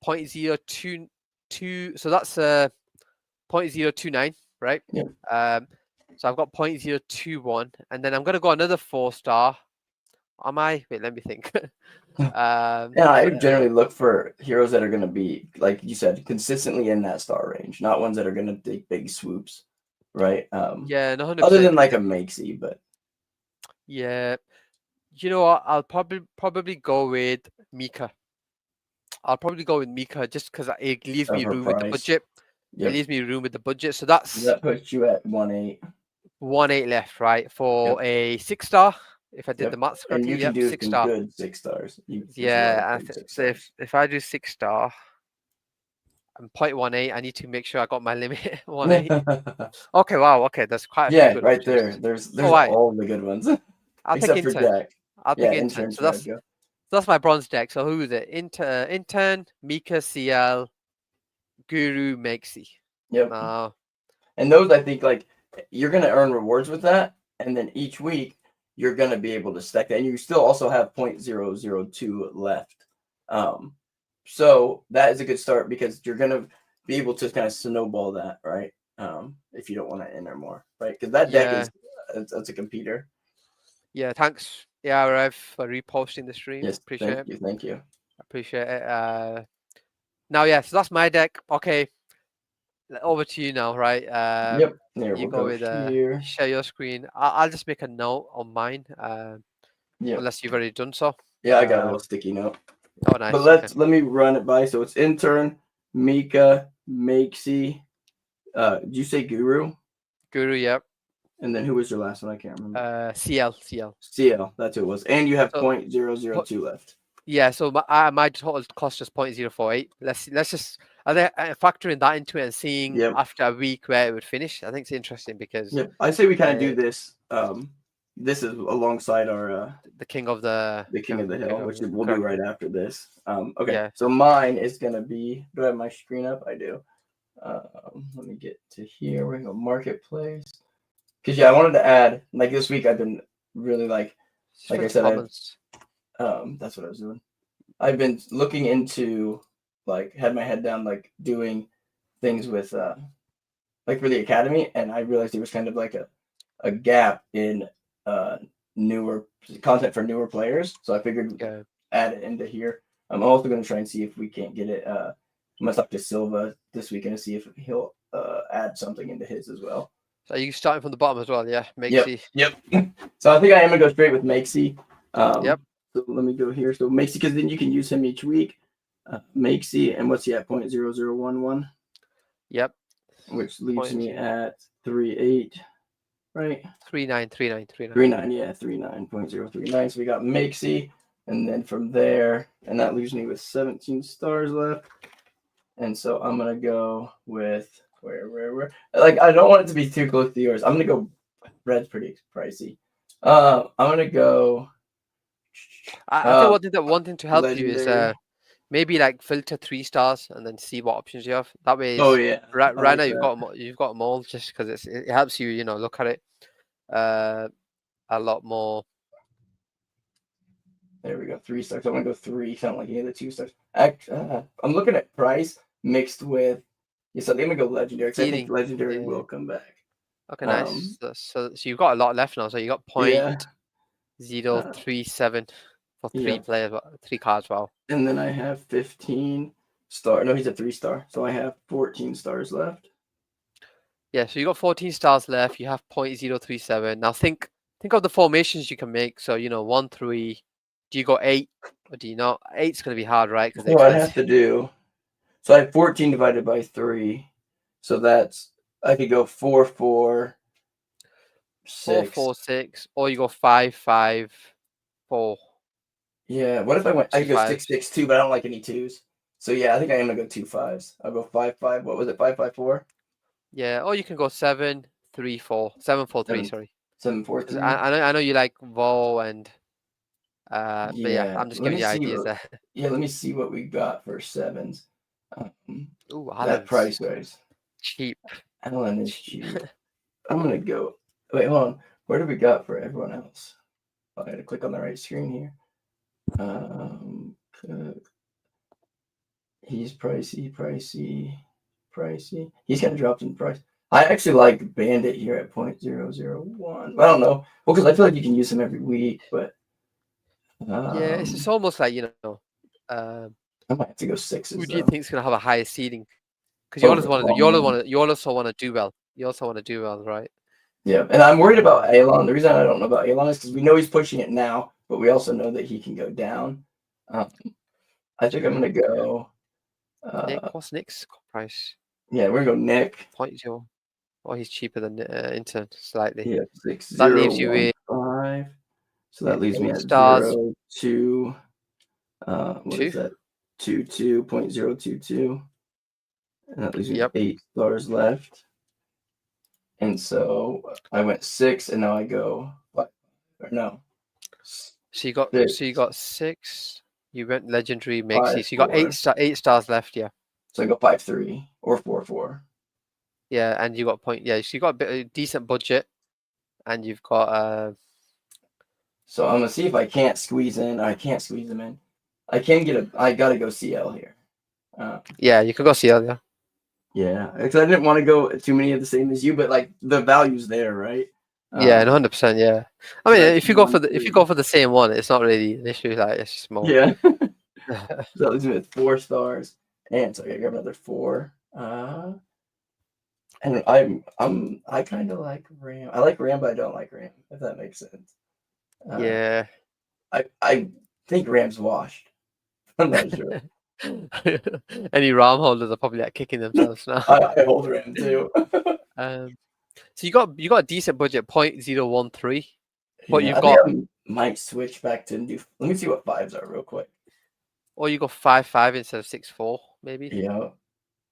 0.022. So that's 0.029, right? Yep. So I've got 0.021, and then I'm gonna go another 4-star. Am I? Wait, let me think. Yeah, I generally look for heroes that are going to be, like you said, consistently in that star range, not ones that are going to take big swoops, right? Yeah, no, 100%. Other than like a Makesy, but yeah, you know what? I'll probably go with Mika. I'll probably go with Mika just because it leaves me room with the budget. Yep. It leaves me room with the budget. So that puts you at 1.8. 1.8 left, right? For a 6-star. If I did the maths And correctly, you can do 6-star. good 6 stars. Yeah, so if I do 6-star and 0.18, I need to make sure I got my limit 1.8. Okay, wow, okay, there's quite a few good right options. there. There's all the good ones. I'll pick Except for intern. deck. I'll pick intern. So that's my bronze deck. So who is it? Intern, Mika, CL, Guru, Makesy. Yep. And those, I think, like, you're going to earn rewards with that. And then each week, you're going to be able to stack that. And you still also have 0.002 left. So that is a good start because you're going to be able to kind of snowball that, right? If you don't want to enter more, right? Because that deck is that's a competitor. Yeah, thanks. Yeah, Rev, for reposting the stream. Yes, appreciate it. Thank you. Appreciate it. Now, yeah, so that's my deck. Okay, over to you now, right? Yep. There you go with here. Share your screen. I'll just make a note on mine. Unless you've already done so. Yeah, I got a little sticky note. Oh, nice. But let me run it by. So it's intern, Mika, Makesy. Did you say Guru? Guru, yep. And then who was your last one? I can't remember. CL. CL, that's who it was. And you have 0.002 left. Yeah, so my total cost is 0.048. Let's just factoring that into it and seeing after a week where it would finish. I think it's interesting because I say we kind of do this. This is alongside our the King of the Hill, which we'll do right after this. Okay, so mine is gonna be. Do I have my screen up? I do. Let me get to here. We're gonna go marketplace. Because I wanted to add, like, this week I've been really like I said, that's what I was doing. I've been looking into, like, had my head down, like, doing things with like for the academy, and I realized there was kind of like a gap in newer content for newer players. So I figured add it into here. I'm also going to try and see if we can't get it. I'm going to talk to Silva this weekend to see if he'll add something into his as well. So you starting from the bottom as well, yeah? Makesy. Yep. So I think I am gonna go straight with Makesy. So let me go here. So Makesy, because then you can use him each week. Makesy, and what's he at? 0.0011. Yep. Which leaves me at 3.8, right? 3.9. 3.9, yeah, 3.9.039. So we got Makesy, and then from there, and that leaves me with 17 stars left. And so I'm gonna go with where? Like, I don't want it to be too close to yours. I'm gonna go. Red's pretty pricey. I'm gonna go. I think one thing to help legendary. You is maybe like filter 3 stars and then see what options you have. That way, right now you've got them all just because it helps you look at it a lot more. There we go, 3 stars. I'm gonna go 3. Sound like the 2 stars. I'm looking at price mixed with. Yes, I think I'm gonna go legendary. I think legendary will come back. Okay, nice. So you've got a lot left now. So you got 0.037 for 3 players, 3 cards. Wow. And then I have 15 star. No, he's a 3-star. So I have 14 stars left. Yeah, so you got 14 stars left. You have 0.037. Now think of the formations you can make. So 1, 3. Do you go 8 or do you not? 8's gonna be hard, right? Because what I have to do. So I have 14 divided by 3. So that's I could go 4, 4, 4, 6. 4, 6, or you go 5, 5, 4. Yeah. What if I went? I Two could go 6, fives. 6, 2, but I don't like any twos. So yeah, I think I am gonna go 2 5s. I'll go 5, 5. What was it? 5, 5, 4. Yeah, or you can go 7, 3, 4. 7, 4, 3, 7, sorry. 7, 4, Because 3. I know you like Vo and but yeah, Yeah. I'm just Let giving me you see. ideas there. Yeah. Let me see what we got for sevens. Ooh, That Allen's price wise. cheap. Allen is cheap. I'm gonna go. Wait, hold on. Where do we got for everyone else? I gotta click on the right screen here. Cook. He's pricey. He's kind of dropped in price. I actually like Bandit here at 0.001. I don't know. Well, because I feel like you can use him every week, but Yeah, it's um, just almost like, you know, um, I might have to go who sixes do you though. think is gonna have a higher ceiling? Because you Over always the want to do, long run. you also want to do well. You also want to do well, right? Yeah, and I'm worried about Uh, Alon. The reason I don't know about Alon is because we know he's pushing it now, but we also know that he can go down. Um, I think I'm true. gonna Yeah. go. Nick, what's Nick's price? Yeah, we're gonna go Nick. Point zero. Oh, he's cheaper than Intern slightly. Yeah, six That zero leaves you one with five. So that leaves me 8 at stars, 2. What is 2. that? 22.022, and that leaves me with Yep. 8 stars left. And so I went 6, and now I go what? Or no, So you 6, got 6. You went legendary 5, Mixie. So you got 4. 8 stars left, yeah. So I go 5 3 or 4 4. Yeah, and you got point. Yeah, so you got a bit of decent budget, and you've got So I'm gonna see if I can't squeeze in. I can't squeeze them in. I can get a. I gotta go CL here. yeah, you could go CL, yeah. Yeah, because I didn't want to go too many of the same as you, but like the value's there, right? Yeah, Um, 100%. Yeah, I so mean, that's if you go for 1 the3. same one, it's not really an issue. Like it's just more. Yeah. So that leaves me with 4 stars, and so I gotta grab another 4. And I kind of like Ram. I like Ram, but I don't like Ram. If that makes sense. Uh, Yeah. I think Ram's washed. I'm not sure. Any RAM holders are probably like kicking themselves now. I hold Ram too. Um, so you got a decent budget, 0.013, but Yeah, you've I think got I might switch back to do. Let me see what fives are real quick. or you got 5 5 instead of 6 4, maybe. Yeah,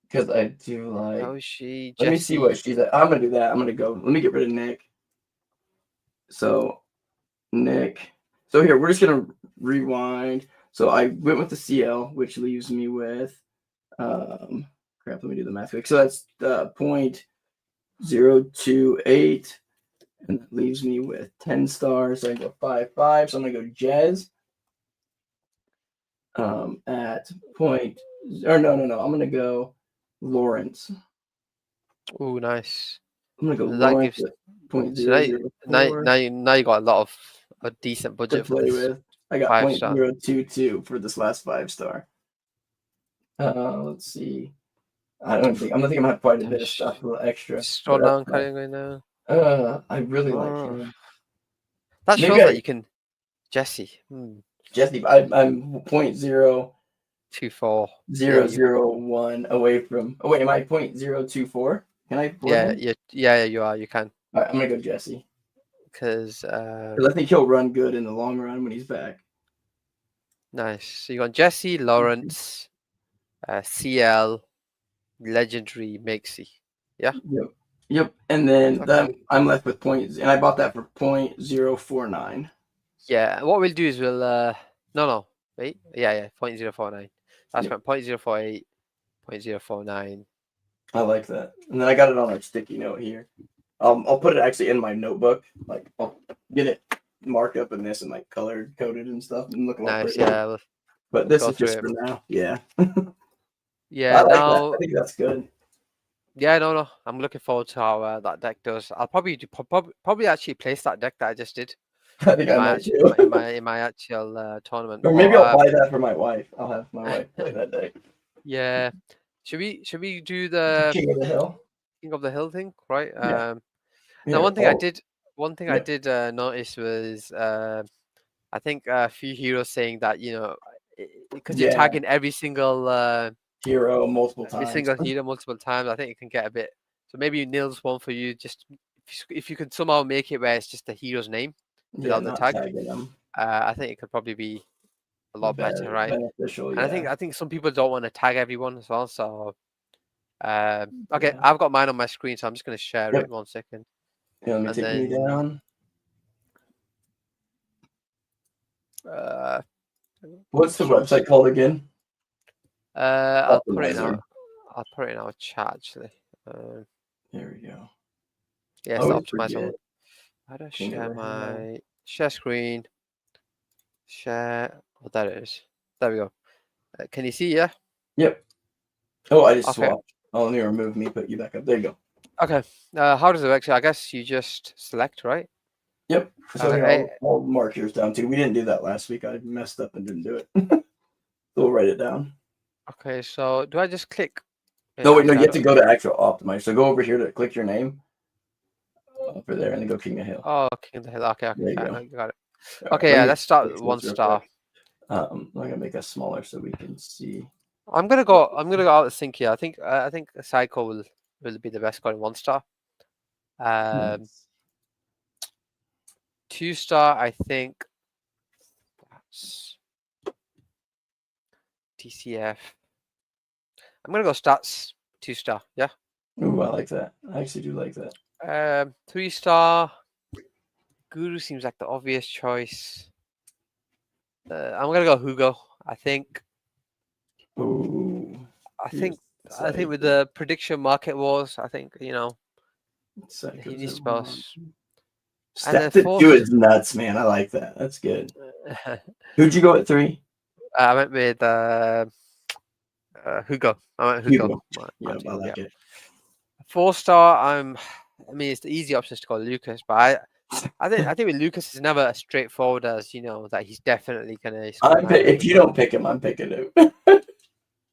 because I do like. Yoshi, Let me see what Jesse, she's at. I'm gonna do that. I'm gonna go. Let me get rid of Nick. So Nick. So here we're just gonna rewind. So I went with the CL, which leaves me with crap. Let me do the math quick. So that's 0.028, and that leaves me with 10 stars. So I go 5 5. So I'm gonna go Jez at point. Or no. I'm gonna go Lawrence. oh nice. I'm gonna go That Lawrence gives at point so zero zero four now you got a lot of a decent to budget for play this with. I got 5 star. 0.022 for this last 5 star. Let's see. I don't think I'm gonna have quite a bit of stuff, a little extra, but Scroll that's down, fine. carrying right now. I really like Oh, him. that Maybe shows that I you can Jesse. Jesse. I'm point zero 2 4. Yeah, zero zero one away from. Oh wait, am I 0.024? Can I afford him? you are. You can All right, I'm gonna go Jesse because because I think he'll run good in the long run when he's back. nice. So you got Jesse, Lawrence, CL, legendary Mixie. Yeah. Yep. Yep. And then Okay. I'm left with points, and I bought that for 0.049. Yeah. What we'll do is we'll no wait, yeah 0.049. That's Yep. fine. 0.048, 0.049. I like that. And then I got it on a sticky note here. I'll put it actually in my notebook. Like I'll get it marked up in this and like colored coded and stuff and look all Nice. pretty. Yeah. But We'll this go is through just it. for now. Yeah. I Yeah. like that. I Now. think that's good. Yeah. No. I'm looking forward to how that deck does. I'll probably probably actually place that deck that I just did I think in I my might actual too. in my actual tournament. Or But maybe I'll buy that for my wife. I'll have my wife play that day. yeah. Should we do the King of the Hill. King of the Hill thing, right? Yeah. Now Here. Oh, one thing I yeah. did notice was I think a few heroes saying that because you're Yeah. tagging Hero multiple every times. single hero multiple times, I think it can get a bit. So maybe Nils one for you just if you could somehow make it where it's just the hero's name Yeah, without the not tag, tagging them. I think it could probably be a lot better, right? Beneficial, And yeah. I think some people don't want to tag everyone as well. So okay, Yeah. I've got mine on my screen, so I'm just going to share Yep. it 1 second, Yeah, let me and take me then down. uh, What's the so website called again? I'll put it in Optimizer. our chat actually. There we go. I Yes, the always optimizer forget one. How do I King of share the Hill. my share screen? Share. Oh, there it is. There we go. Can you see? Yeah. Yep. Oh, I just Okay. swapped. Oh, let me remove me, put you back up. There you go. Okay. How does it work? So I guess you just select, right? Yep. So here, Okay. I'll mark yours down too. We didn't do that last week. I messed up and didn't do it. So we'll write it down. Okay. So do I just click? No, wait, no, Actually, you I have to don't. go to actual Optimize. So go over here to click your name over there and then go King of Hill. Oh, King of the Hill. Okay. There Okay. you Fine. go. I got it. All right, Okay. let Yeah. me Let's start fix with 1 this real star. quick. I'm gonna make us smaller so we can see. I'm gonna go. I'm gonna go out of sync here. I think a Psycho will be the best score in 1 star. Nice. 2 star. I think that's TCF. I'm gonna go stats 2 star. Yeah. Ooh, I like that. I actually do like that. 3 star. Guru seems like the obvious choice. I'm gonna go Hugo. I think. Ooh, I here's think. I think with the prediction market wars, I think he Psychos needs at to one. boss. And then Step to 4. two is nuts, man. I like that. That's good. Who'd you go at 3? I went with Hugo. I went Hugo. Hugo. Yeah, I Yeah. like it. 4 star. I mean, it's the easy options to go Lucas, but I think with Lucas, it's never as straightforward as that he's definitely gonna score higher than If you everyone. don't pick him, I'm picking him.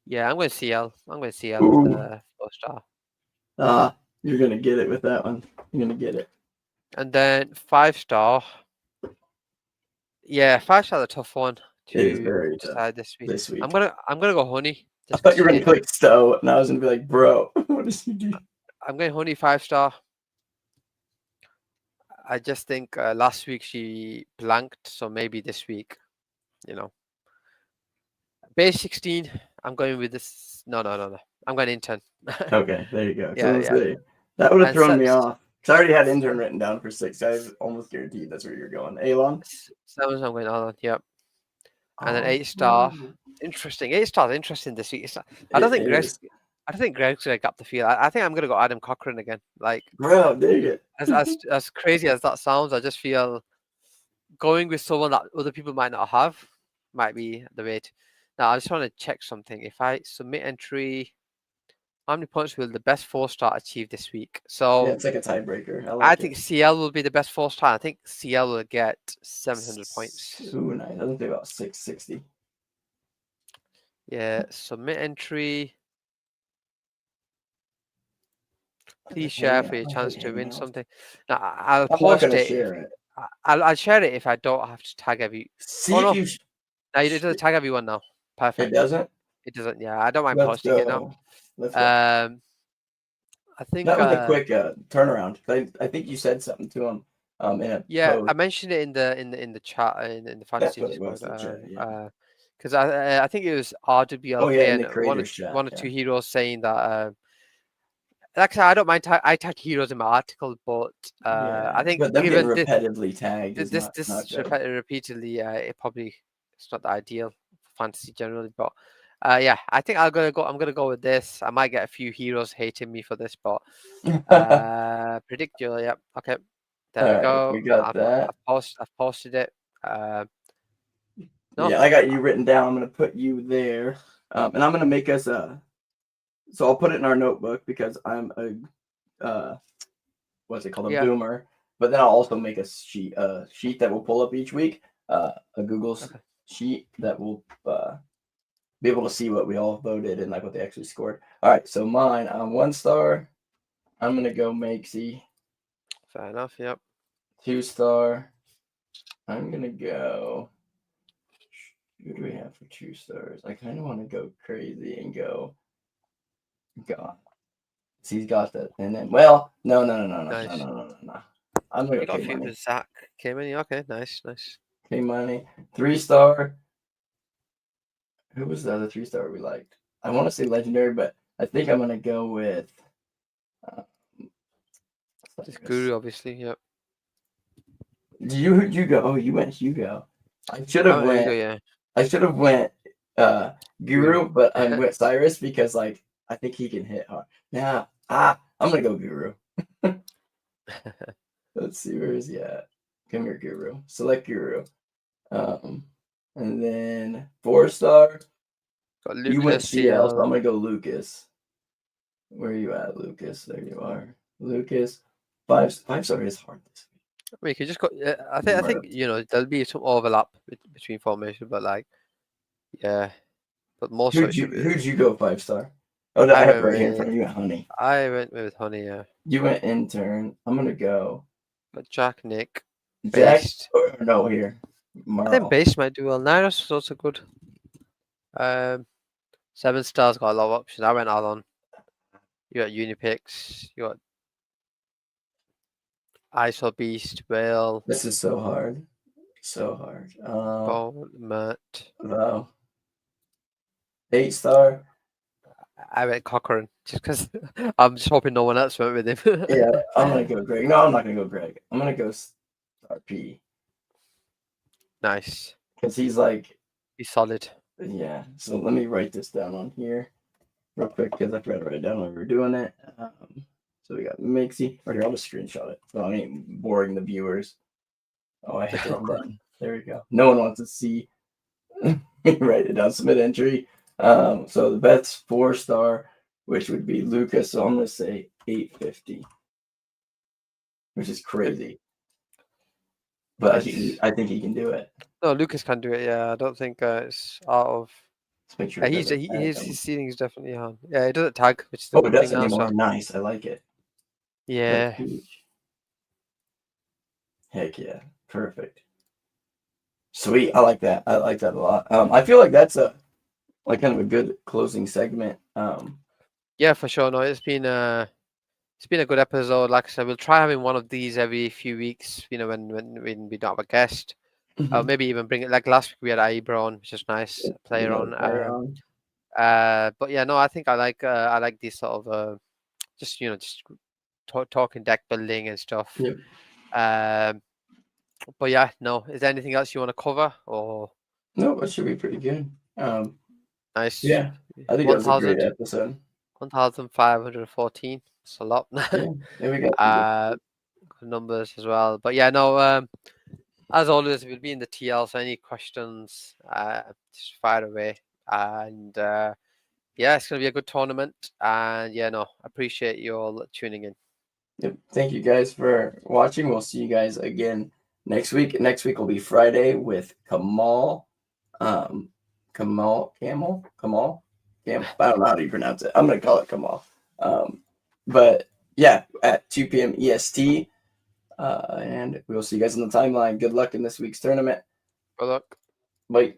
Yeah, I'm going CL. I'm going CL with Ooh. the 4 star. You're gonna get it with that one. You're gonna get it. And then 5 star. Yeah, 5 star is a tough one It is to very tough decide this week. this week. I'm gonna go Honey I just thought because you were she gonna didn't. click Stowe, and I was gonna be like, bro, what does he do? I'm going Honey 5 star. I just think last week she blanked, so maybe this week, Base 16. I'm going with this. No. I'm going intern. Okay, there you go. So Yeah, let's yeah. see. That would have And thrown me off. Cause I already had intern written down for 6. I was almost guaranteed that's where you're going. Alon? 7. I'm going on. Yep. And then Oh, 8 star. Interesting. 8 stars. Interesting this week. I don't it think Greg's. is. I don't think Greg's gonna get the field. I think I'm gonna go Adam Cochran again. Like Bro, dig it. as crazy as that sounds, I just feel going with someone that other people might not have might be the way to. Now I just want to check something. If I submit entry, how many points will the best 4 star achieve this week? Yeah, So it's like a tiebreaker. I I like it. think CL will be the best 4 star. I think CL will get 700 points. Ooh, nice. I think about 660. Yeah, submit entry. Please share for your I chance hate to win Hangouts. something. Now I'll I'm not post gonna it if share it. I'll share it if I don't have to tag every. See Oh if no, you. no, it doesn't tag everyone now. It Perfect. doesn't. It doesn't. Yeah, I don't mind Let's posting it now. go. Let's go. I think. That was a quick turnaround. I think you said something to him in a Yeah, I post. mentioned it in the chat in the That's fantasy what it Discord. was. The chat. Yeah. Because I think it was Oh yeah, RWLK in and the creators chat. one or Yeah. two heroes saying that. Like I said, I don't mind. I tag heroes in my article, but I Yeah. think But them getting given repetitively tagged is this not good. repeatedly, it's not the ideal for fantasy generally. But yeah, I think I'm gonna go with this. I might get a few heroes hating me for this, but All predict you. Yep. Okay. There we right, go. we got that. I've posted it. No. Yeah, I got you written down. I'm gonna put you there, and I'm gonna make us a. So I'll put it in our notebook because I'm a what's it called, a Yeah. boomer. But then I'll also make a sheet that will pull up each week, a Google Okay. sheet that will be able to see what we all voted and like what they actually scored. All right, so mine on 1 star, I'm gonna go Makesy. Fair enough. Yep. 2 star, I'm gonna go. Who do we have for 2 stars? I kind of want to go crazy and go God. He's got that. And then, well, no. Nice. I'm gonna You go got a K few money. with Zach came in. Okay, nice. K money. 3-star. Who was the other 3-star we liked? I want to say legendary, but I think I'm gonna go with. This Guru, obviously. Yep. Who'd you go? Oh, you went Hugo. I should I have went Hugo, went. yeah. I should have went Guru. Guru, but I went Cyrus because like I think he can hit hard. Yeah. I'm gonna go Guru. Let's see, where is he at? Come here, Guru. Select Guru. And then 4-star. Got You went Lucas CL, so I'm CL. gonna go Lucas. Where are you at, Lucas? There you are. Lucas. 5-star is hard this week. I mean, you can just go. I Right think up. there'll be some overlap between formation, but like, yeah. But most of it should be. Who'd you go 5-star? Oh, no, I have it right here in front of you. You went Honey. I went with Honey. Yeah. You went intern. I'm gonna go But Jack, Nick, Jack. Based. Or no, here. I Marl. think Based might do well. Nairos is also good. 7-star's got a lot of options. I went all on. You got Unipix. You got ISO Beast, Whale, This is so hard. So hard. Bone, Mert. Wow. 8-star. I went Cochrane just because I'm just hoping no one else went with him. Yeah, I'm gonna go Greg. No, I'm not gonna go Greg. I'm gonna go Star P. Nice. Because he's like, He's solid. yeah. So let me write this down on here real quick because I forgot to write it down when we were doing it. So we got Mixie. Or here, I'll just screenshot it. So I ain't boring the viewers. Oh, I hit the wrong button. There we go. No one wants to see. Write it down. Submit entry. So the bet's 4-star, which would be Lucas. So I'm gonna say 850, which is crazy. But Nice. I think he can do it. No, Lucas can do it. Yeah, I don't think it's out of. Let's make sure. His ceiling is definitely on. Yeah, it doesn't tag, which is the Oh, it good thing doesn't now. anymore. So Nice. I like it. yeah, That's huge. Heck yeah. Perfect. Sweet. I like that. I like that a lot. I feel like that's like kind of a good closing segment. yeah, for sure. No, it's been a good episode. Like I said, we'll try having one of these every few weeks. You know, when we don't have a guest. Maybe even bring it like last week we had Ibra on, which is nice player on. But yeah, no, I think I like these sort of just talking deck building and stuff. Yep. But yeah, no, is there anything else you want to cover or? No, that should be pretty good. Nice. Yeah, I think that was a great episode. 1,514. It's a lot. Yeah, we got good numbers as well. But yeah, no. As always, we'll be in the TL. So any questions, just fire away. And yeah, it's gonna be a good tournament. And yeah, no, appreciate you all tuning in. Yep. Thank you guys for watching. We'll see you guys again next week. Next week will be Friday with Kamal. Kamal. I don't know how do you pronounce it. I'm gonna call it Kamal. But yeah, at 2 p.m. EST. And we'll see you guys on the timeline. Good luck in this week's tournament. Good luck. Bye.